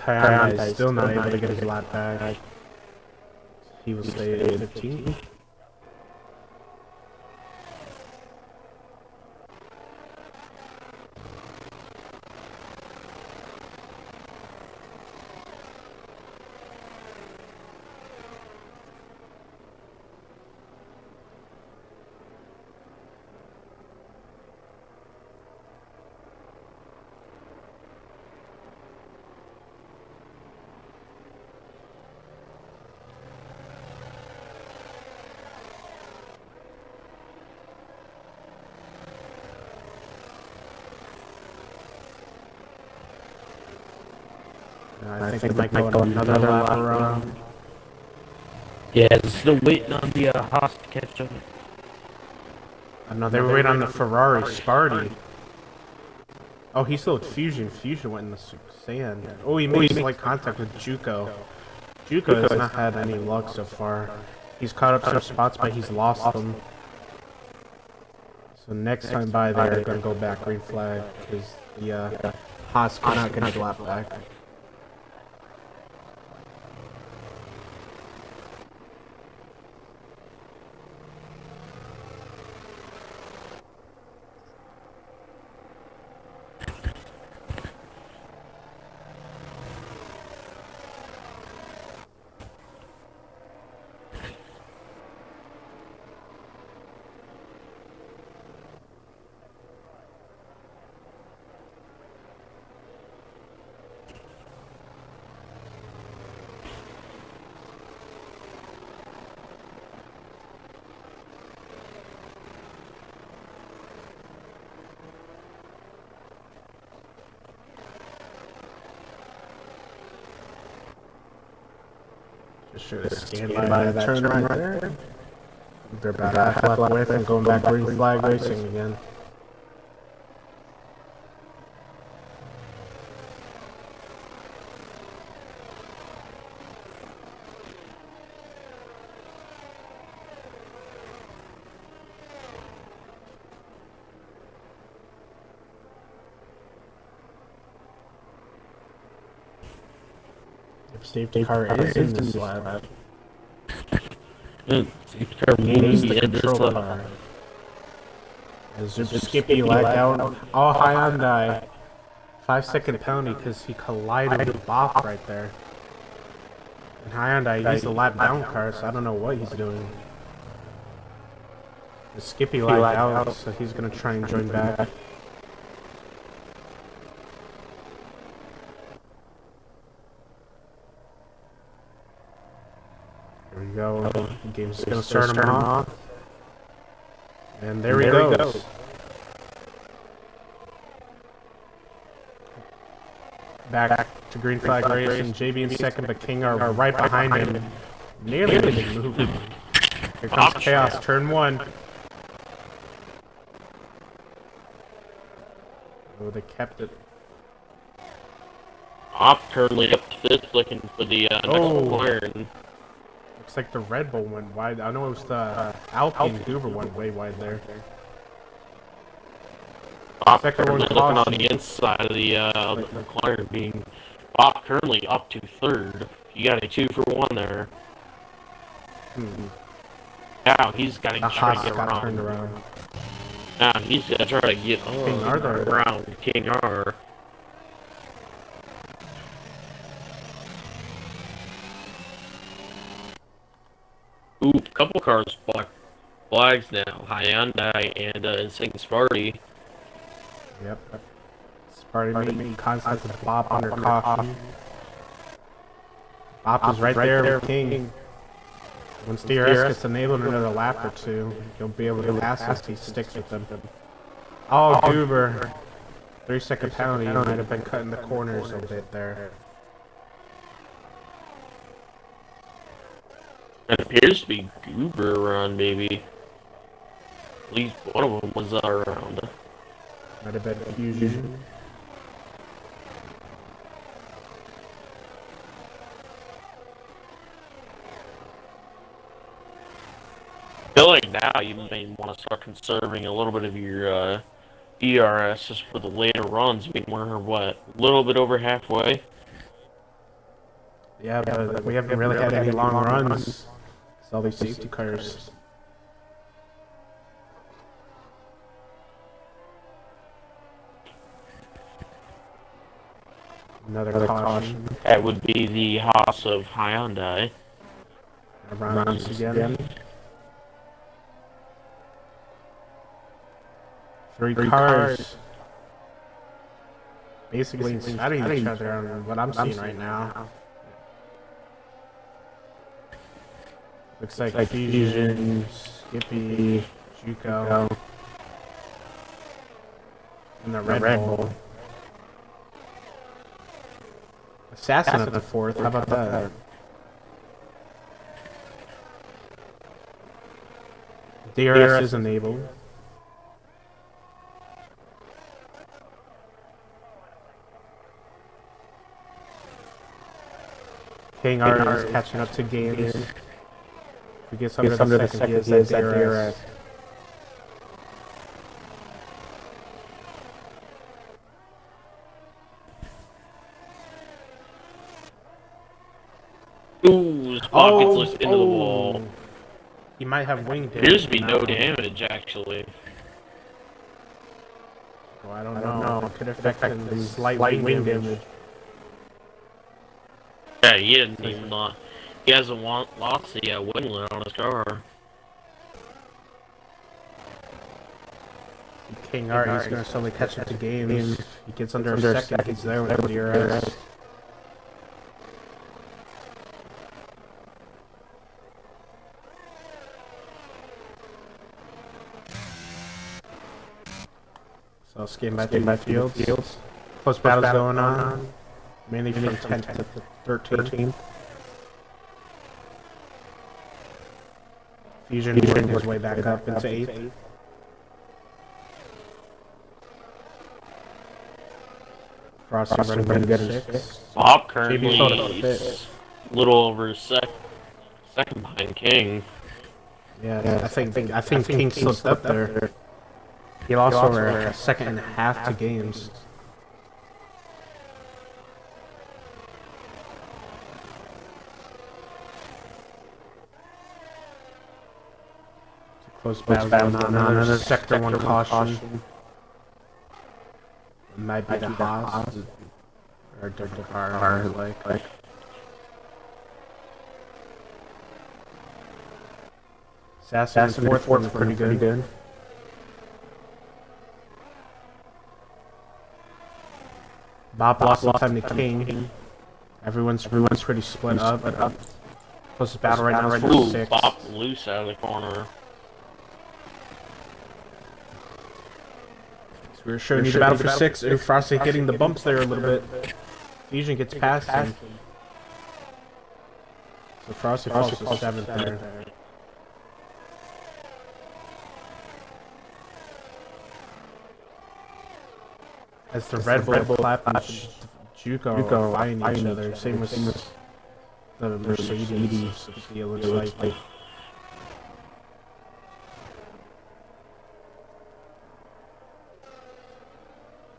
Hyundai is still not able to get his lap back. He will stay at 15. I think they might go another lap around. Yeah, still waiting on the Haas to catch up. I know they were waiting on the Ferrari Sparty. Oh, he's still at Fusion. Fusion went in the sand. Oh, he made slight contact with Juco. Juco has not had any luck so far. He's caught up some spots, but he's lost them. So next time by, they're gonna go back green flag because the Haas cannot get a lap back. Just should have scanned by that turn right there. They're about half lap width and going back green flag racing again. If safety car is in this lap, Safety car he's maybe the in this control lap. car. As Skippy lag out. Oh, Hyundai. 5-second penalty because he collided with Bop right there. And Hyundai, he's the lap down car, so I don't know what he's doing. The Skippy lagged out, so he's gonna try and join back. There we go. The game's gonna start him off. And there he goes. Back to green flag race, and JB in second, but King are right behind him. Nearly didn't move. Here comes Chaos, turn one. Oh, they kept it. Op currently up to fifth, looking for the next McLaren. Looks like the Red Bull went wide. I know it was the Alpine Goober went way wide there. Op currently looking on the inside of the McLaren, being Op currently up to third. You got a 2-for-1 there. Now he's got to try to get around. Turned around. Now he's got to try to get around King R. Ooh, couple cars flags now. Hyundai and Insane Sparty. Yep. Sparty making contact with Bop under caution. Bop is right there with King. Once DRS gets enabled another lap or two, he'll be able to pass if he sticks with them. Oh, Goober. 3-second penalty. He might have been cutting the corners a bit there. It appears to be Goober around, maybe. At least one of them was around. Might have been Fusion. I feel like now you may want to start conserving a little bit of your ERS just for the later runs. I mean, we're, what, a little bit over halfway? Yeah, but we haven't really had any long runs. It's all these safety cars. Another caution. That would be the Haas of Hyundai. Around us again. Three cars. Basically fighting each other on what I'm seeing right now. Looks like Fusion, Skippy, Juco, and the Red Bull. Assassin up to 4th. How about that? DRS is enabled. King R is catching up to games. If he gets under the second, he has that DRS. Ooh, his pocket gets lifted into the wall. He might have wing damage. Appears to be no damage, actually. Well, I don't know. It could affect him with slight wing damage. Yeah, he didn't even he hasn't lost the winglet on his car. King Art is going to suddenly catch up to games. He gets under a second. He's there with the DRS. So skating back to fields. Close battles going on. Mainly from 10th to 13th. Fusion working his way back up into 8th. Frosty running good in 6th. Bob currently is a little over second behind King. Yeah, I think King slipped up there. He lost over a second and a half to games. Close battle on another sector 1 caution. It might be the Haas or the car, like. Assassin in 4th, pretty good. Bob lost some time to King. Everyone's pretty split up. Closest battle right now is for 6. Bob loose out of the corner. So we were showing you the battle for 6. Ooh, Frosty getting the bumps there a little bit. Fusion gets past him. So Frosty falls to 7th there. As the Red Bull Clap and Juco are fighting each other. Same with the Mercedes, it looks like.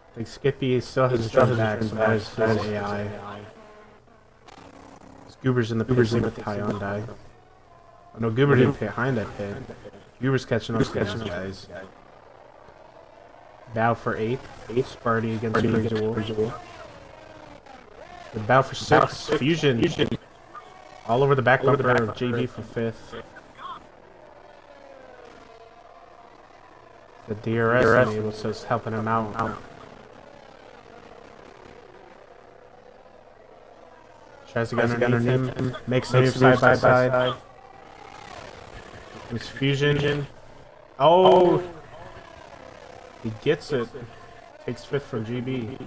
I think Skippy still has his drum back, so that is his AI. Goober's in the pit with the Hyundai. Oh no, Goober didn't pit behind that pit. Goober's catching up to these guys. Bow for 8th. Sparty against Bridgewell. The bow for 6. Fusion. All over the back bumper of JB for 5th. The DRS enabled, so it's helping him out. Tries to get underneath him. Makes the move side by side. It's Fusion. Oh! He gets it. Takes 5th from GB.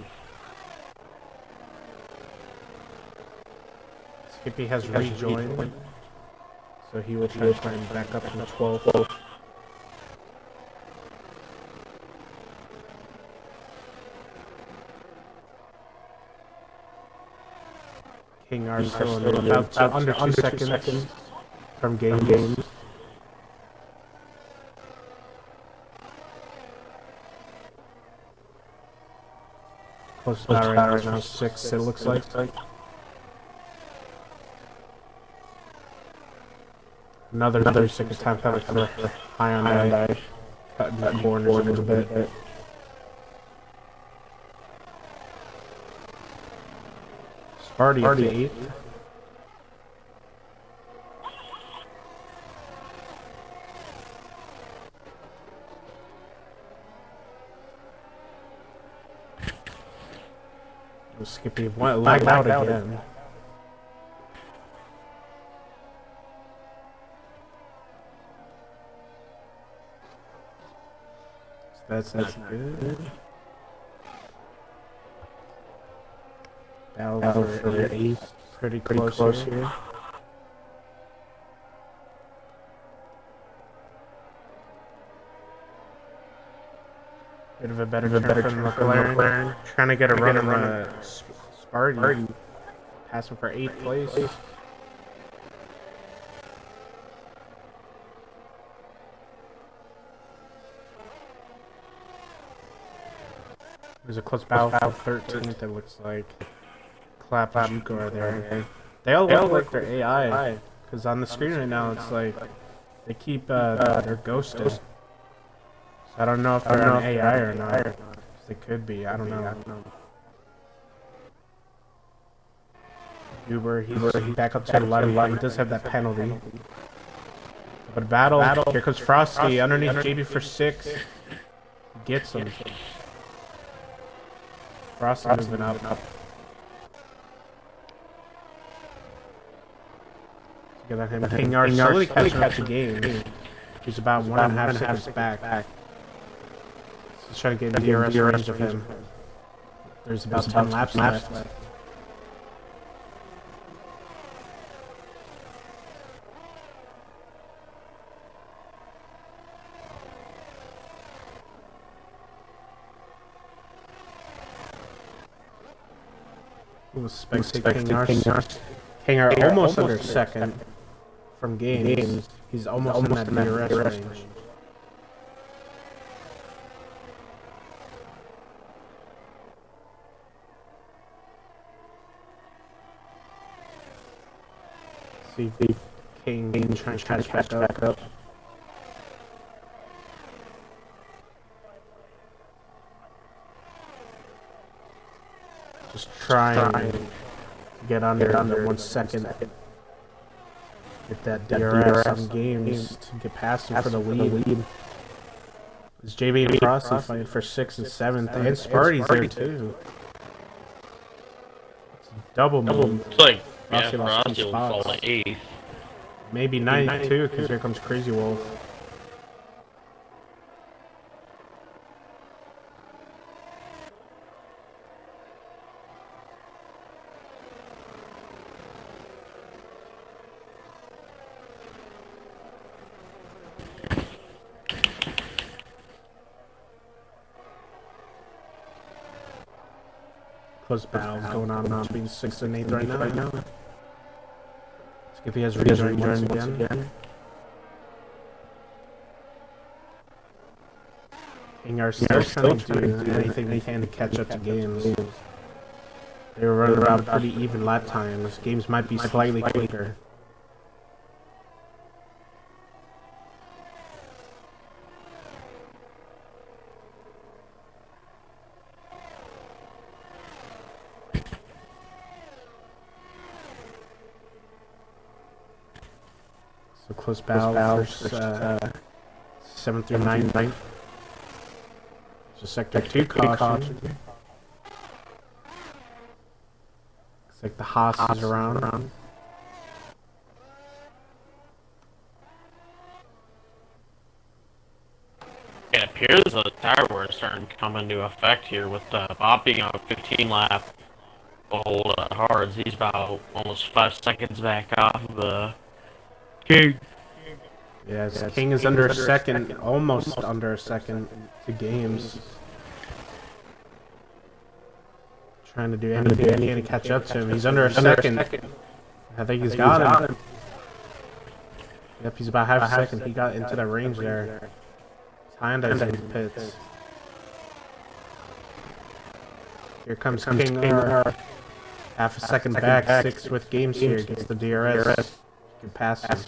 Skippy has rejoined. So he will try to climb back up from 12th. King R still about under 2 seconds from games. Close battle right now, 6 it looks like. Another second time coming for the Hyundai. Cutting the corners a little bit. Sparty up to 8th. Skippy lagged out again. That's not good. Battle for 8th. Pretty close here. Bit of a better turn from McLaren. Trying to get a run on Sparty. Passing for 8th place. There's a close battle for 13th, it looks like. Clap and Chico are there. They all look like they're AI. Because on the screen right now, it's like they keep they're ghosted. So I don't know if they're on AI or not. They could be, I don't know. Uber, he's back up to the left. He does have that penalty. But battle, here comes Frosty underneath JB for 6. Gets him. Frosty moving up. Get at him. King R slowly catching up the game. He's about 1.5 seconds back. He's trying to get in DRS range of him. There's about 10 laps left. King R almost under second from games. He's almost in that DRS range. See if King trying to catch back up. Just trying to get under 1 second. Get that DRS on games to get past him for the lead. It's JB and Frosty fighting for 6th and 7th, and Sparty's there too. It's a double move. It's like, Frosty lost 2 will fall spots. to 8th. Maybe 9th too, because here comes Crazy Wolf. Close battles going on between 6th and 8th right now. Let's see if he has rejoined once again. King are still trying to do anything they can to catch up to games. They were running around pretty even lap times. Games might be slightly quicker. So close battle first 7 through 9. So sector 2 caution. Looks like the Haas is around. It appears the tire wear is starting to come into effect here with Bob being on a 15 lap. Hold hard. He's about almost 5 seconds back off of the King. Yes, King is under a second, almost under a second to games. Trying to do anything he can to catch up to him. He's under a second. I think he's got him. Yep, he's about half a second. He got into the range there. Hyundai's in the pits. Here comes King R. Half a second back, 6th with games here. Gets the DRS. You can pass him.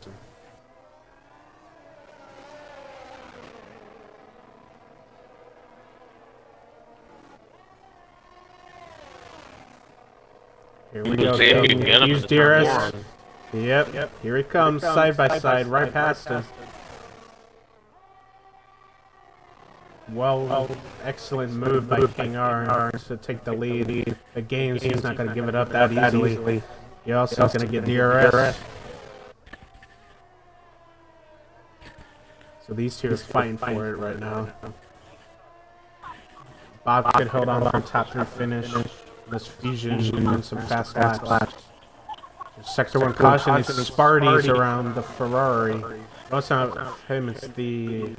Here we go. Use DRS. Yep. Here he comes, side by side, right past him. Well, excellent move by King R to take the lead. The games, he's not going to give it up that easily. He also is going to get DRS. So these two are fighting for it right now. Bob could hold on for top 3 finish. This Fusion and some fast laps. Sector 1 caution is Sparty's around the Ferrari. No, it's not him, it's the...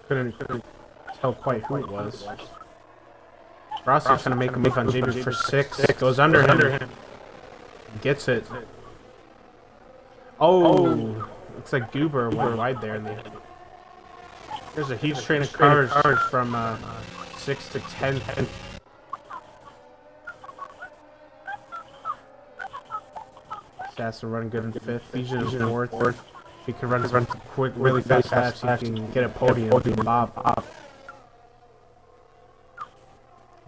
Couldn't tell quite who it was. Rossi's trying to make a move on JB for 6. Goes under him. Gets it. Oh! Looks like Goober went wide there. There's a huge train of cars from 6 to 10. Has to run good in 5th. Fusion is 4th. If he can run quick, really fast laps, he can get a podium and bob.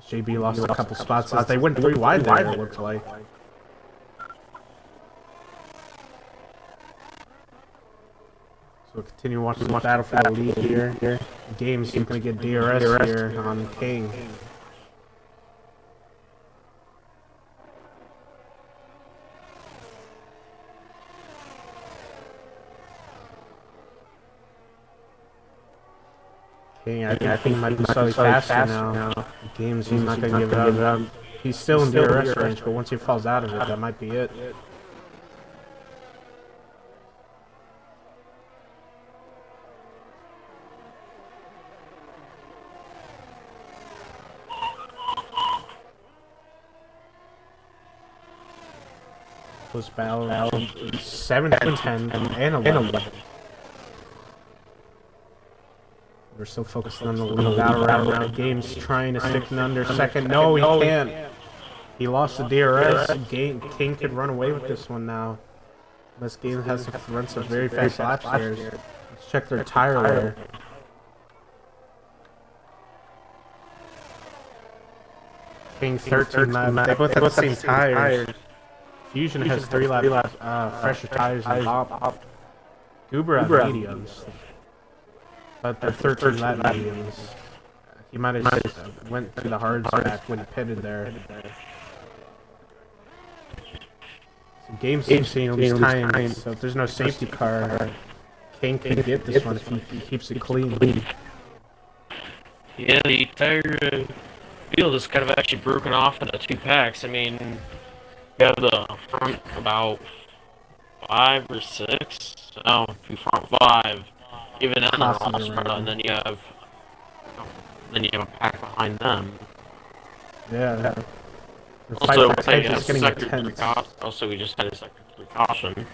JB lost a couple spots as they went 3 wide there, it looked like. So we'll continue watching the battle for the lead here. Games, he's going to get DRS here on King. I think he might be slightly faster now. Games, he's not going to give it up. He's still in DRS range, but once he falls out of it, that might be it. Close battle, 7th to 10 and 11. We're still focused on the lead battle round. Games trying to stick in under second. No, he can't. He lost the DRS. King could run away with this one now. This game has to run some very fast laps here. Let's check their tire wear. King 13 laps. They both have the same tires. Fusion has 3 laps fresher tires than Bob. Goober has mediums. But the 13 lap mediums. He might have went to the hards back when he pitted there. So games seeing these times, so if there's no safety car, King can get this one if he keeps it clean. Yeah, the entire field is kind of actually broken off into 2 packs. I mean, you have the front about 5 or 6. No, front 5. Even in the Ross front, and then you have a pack behind them. Yeah. Also, we just had a sector 3 caution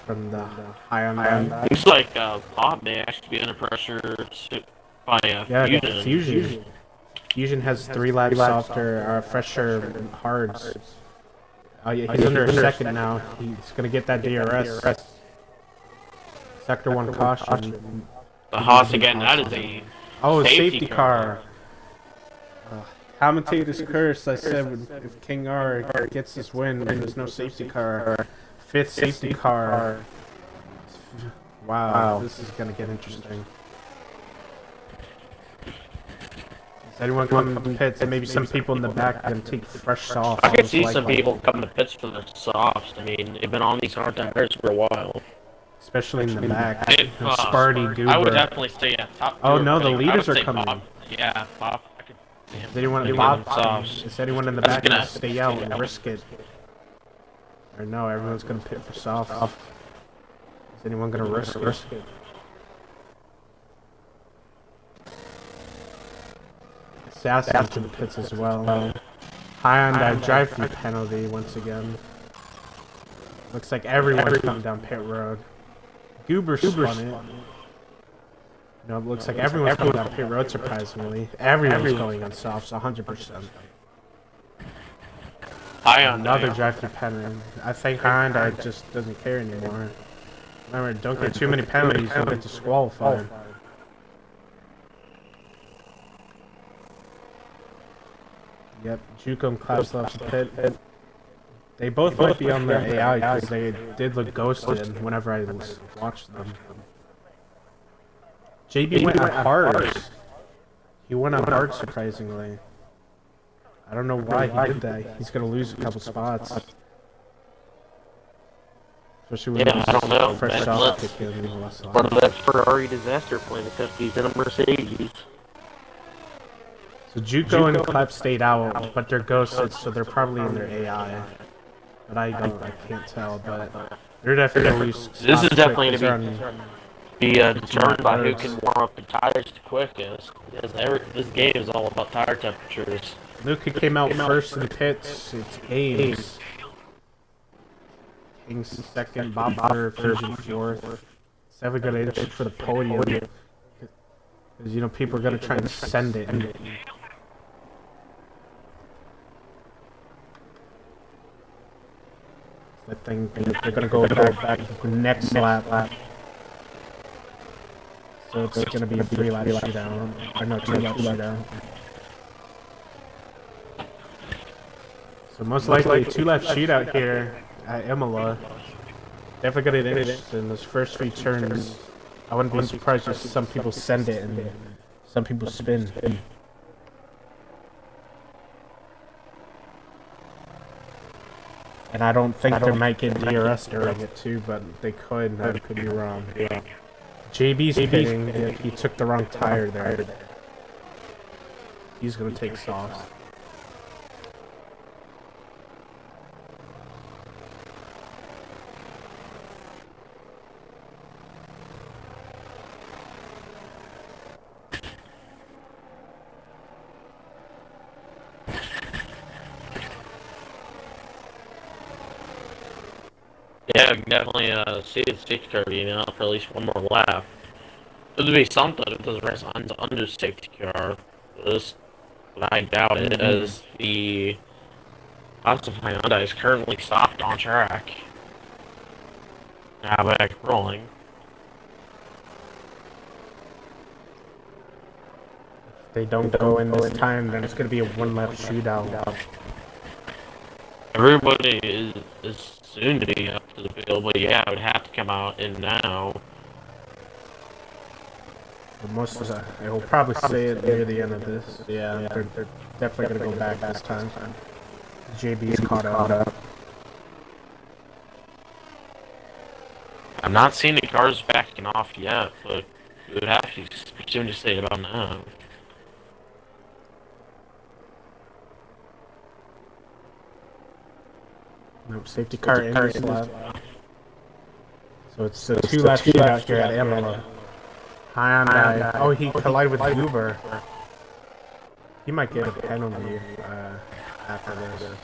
from the high on line. Looks like Bob may actually be under pressure by Fusion. Fusion has 3 laps softer, fresher hards. He's under a second now. He's gonna get that DRS. Sector 1 caution. The Haas again, that is a safety car. Commentator's curse, I said if King R gets this win, there's no safety car. 5th safety car. Wow, this is going to get interesting. Is anyone coming to the pits? And maybe some people in the back are going to take fresh softs. I could see some people coming to pits for the softs. I mean, they've been on these hard tires for a while. Especially in the back. Sparty, Goober. I would definitely say top. Oh no, the leaders are coming. Bob. Yeah, Bob. Is anyone in the back going to stay out and risk it? Or no, everyone's going to pit for soft. Is anyone going to risk it? Assassin to the pits as well. High on that drive-through penalty once again. Looks like everyone's coming down pit road. Goober spun it. No, it looks like everyone's coming down pit road, surprisingly. Everyone's going on softs, 100%. Another drive-through penalty. I think Hyundai just doesn't care anymore. Remember, don't get too many penalties, you'll get disqualified. Yep, Juco claps left the pit. They both might be on the AI because they did look ghosted whenever I watched them. JB went on hard. He went on hard, surprisingly. I don't know why he did that. He's going to lose a couple spots. Especially when he's fresh off kick in. Part of that Ferrari disaster plan because he's in a Mercedes. So Juco and Klep stayed out, but they're ghosted, so they're probably in their AI. But I can't tell, but they're definitely This is definitely going going to be determined by who can warm up the tires the quickest. Because this game is all about tire temperatures. Luca came out first in the pits. It's Ames. King's second, Bob third, Fusion fourth. It's definitely going to inch for the podium. Because, you know, people are going to try and send it. I think they're going to go back to the next lap. So it's going to be a 3-lap shootout. Or no, 2-lap shootout. So most likely a 2-lap shootout here at Emilia. Definitely going to inch in those first 3 turns. I wouldn't be surprised if some people send it and some people spin. And I don't think they might get DRS during it too, but they could. I could be wrong. JB's pitting. He took the wrong tire there. He's gonna take softs. Yeah, we can definitely see the safety car being out for at least one more lap. It would be something if this race ends under safety car. This, but I doubt it, as the Honda Hyundai is currently stopped on track. Now back rolling. If they don't go in this time, then it's gonna be a 1-lap shootout. Everybody is soon to be up to the field, but yeah, it would have to come out in now. But most of it will probably say it near the end of this. Yeah, they're definitely gonna go back this time. JB's caught up. I'm not seeing the cars backing off yet, but it would have to soon to say about now. Nope, safety car in this lap. So it's a 2-lap shootout here at Emilia. Hyundai. Oh, he collided with Uber. He might get a penalty after this.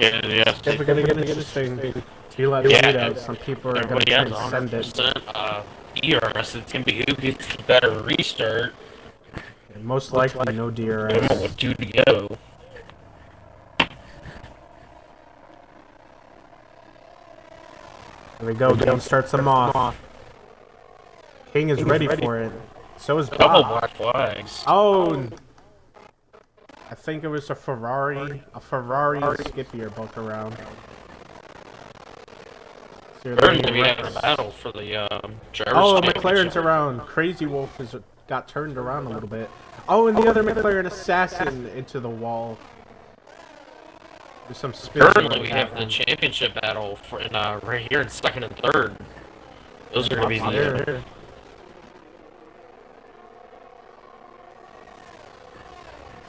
Yeah, It's definitely gonna get interesting. 2-lap shootout. Some people are gonna try and send it. DRS, it's gonna be who gets the better restart. And most likely no DRS. With 2 to go. There we go. King starts them off. King is ready for it. So is Double Bob. black flags. Oh! I think it was a Ferrari. A Ferrari and Skippy are both around. Currently we have a battle for the driver's Oh, championship. McLaren's around. Crazy Wolf got turned around a little bit. Oh, and the other McLaren Assassin into the wall. There's some spin. Currently we have the championship battle for right here in second and third. Those are going to be the...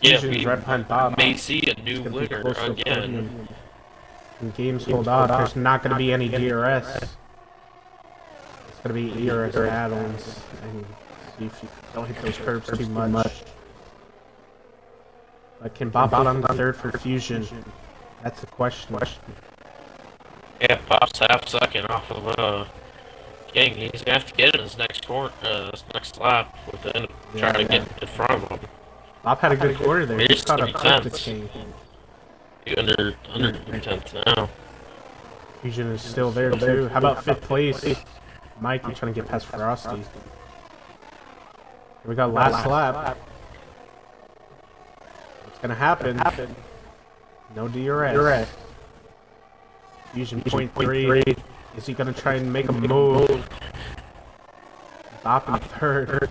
Yeah, we right behind Bob. may see a new winner again. And games hold on. There's not going to be any DRS. It's going to be DRS add-ons. And see if you don't hit those curbs too much. But can Bob hold on the third for Fusion? That's the question. Yeah, Bob's half second off of King. He's gonna have to get in his next next lap within trying to get in front of him. Bob had a good quarter there. He caught up to tenths. King. Under 3 tenths now. Fusion is still there too. How about 5th place? Mike, you're trying to get past Frosty. We got last lap. What's gonna happen? No DRS. Fusion point 3. Is he gonna try and make a move? Bop in 3rd.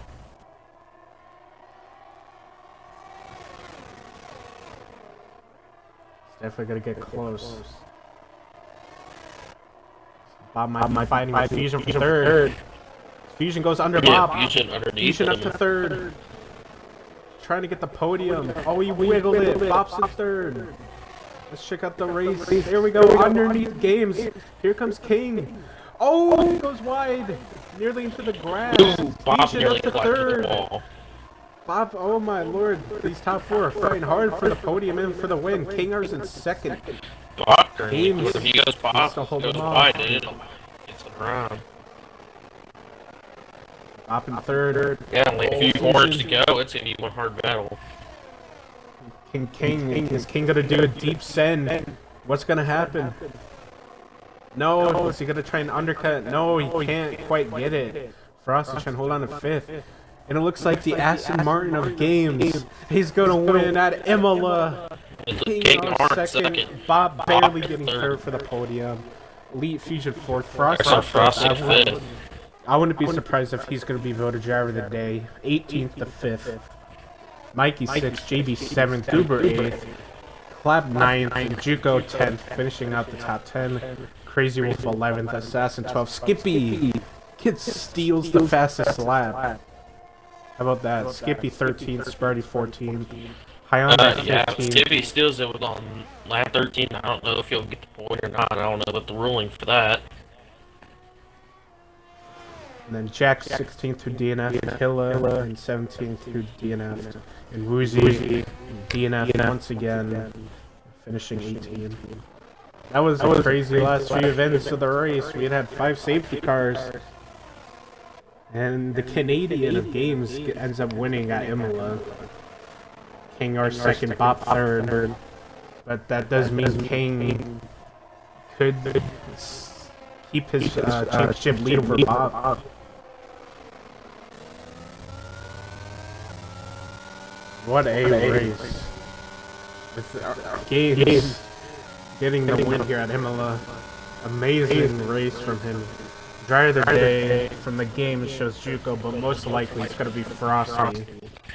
Definitely gonna get close. Bob might be fighting with Fusion for 3rd. Fusion goes under Yeah, Bob. Fusion underneath Fusion up him. to third. Trying to get the podium. Oh, he wiggled it. Bob's in third. Let's check out the race. There we go. Underneath Games. Here comes King. Oh, he goes wide. Nearly into the grass. Ooh, Bob Fusion nearly up to collected the third. ball. Bob, oh my lord. These top four are fighting hard for the podium and for the win. Kingers in second. Bob, Games. if he goes Bob, to hold goes him off. wide, and it'll get it around. Bob in third. Yeah, like a few corners to go, it's gonna be one hard battle. King. Is King gonna do a deep send? What's gonna happen? No, is he gonna try and undercut? No, he can't quite get it. Frost is trying to hold on to fifth. And it looks like the Aston Martin of games. He's gonna win at Imola. King on second. Bob barely getting third for the podium. Elite Fusion fourth. Frost fifth. I wouldn't be surprised if he's gonna be voted driver of the day. 18th to 5th. Mikey 6th, JB 7th, Goober 8th, Clap 9th, Juco 10th, finishing out the top 10. Crazy Wolf 11th, Assassin 12th, Skippy Kid steals the fastest lap. How about that? Skippy 13th, Sparty 14th, Hyundai 15th. Yeah, Skippy steals it with on lap 13. I don't know if he'll get the point or not. I don't know about the ruling for that. And then Jack 16th through DNF, Killa and 17th through DNF, and Woozy DNF once again, finishing 18. That was crazy last few events of the race. We had 5 safety cars, and the Canadian of games ends up winning at Imola. King our second, Bob third, but that does mean King could keep his championship lead over Bob. What a race. With Games getting the win here at Imola. Amazing race from him. Driver of the day from the game shows Juco, but most likely it's going to be Frosty.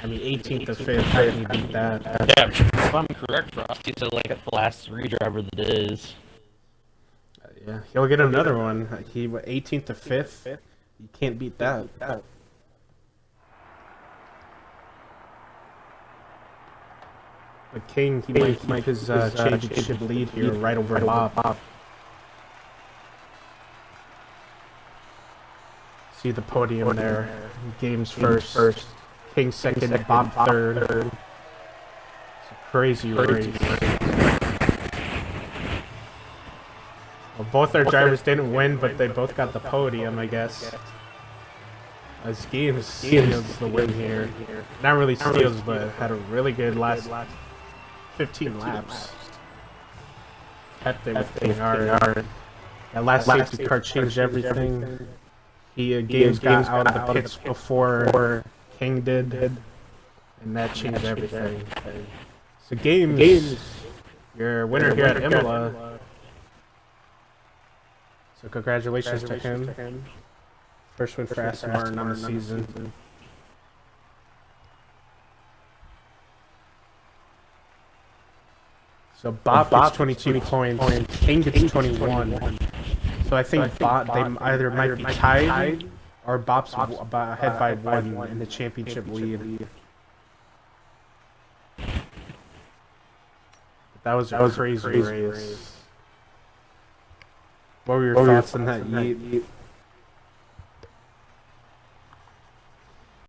I mean, 18th to 5th, how can you beat that? Yeah, if I'm correct, Frosty said like at the last 3 driver that is. Yeah, he'll get another one. He 18th to 5th. You can't beat that. The King, he might keep his championship lead here right over Bob. See the podium there. Games first. King second, Bob third. It's a crazy race. Well, both our drivers didn't win, but they both got the podium, I guess. As Games steals the win here. Not really steals, but had a really good last 15 laps. Kept it with King hard. That last safety car changed everything. Games got out of the pits before King did, and that changed everything. So Games, your winner here at Imola. So congratulations to him. First win for Aston Martin on the season. So Bob gets 22 points, King gets 21. So I think they either might be tied or Bob's ahead by 1 in the championship lead. That was a crazy race. What were your thoughts on that, Yeet?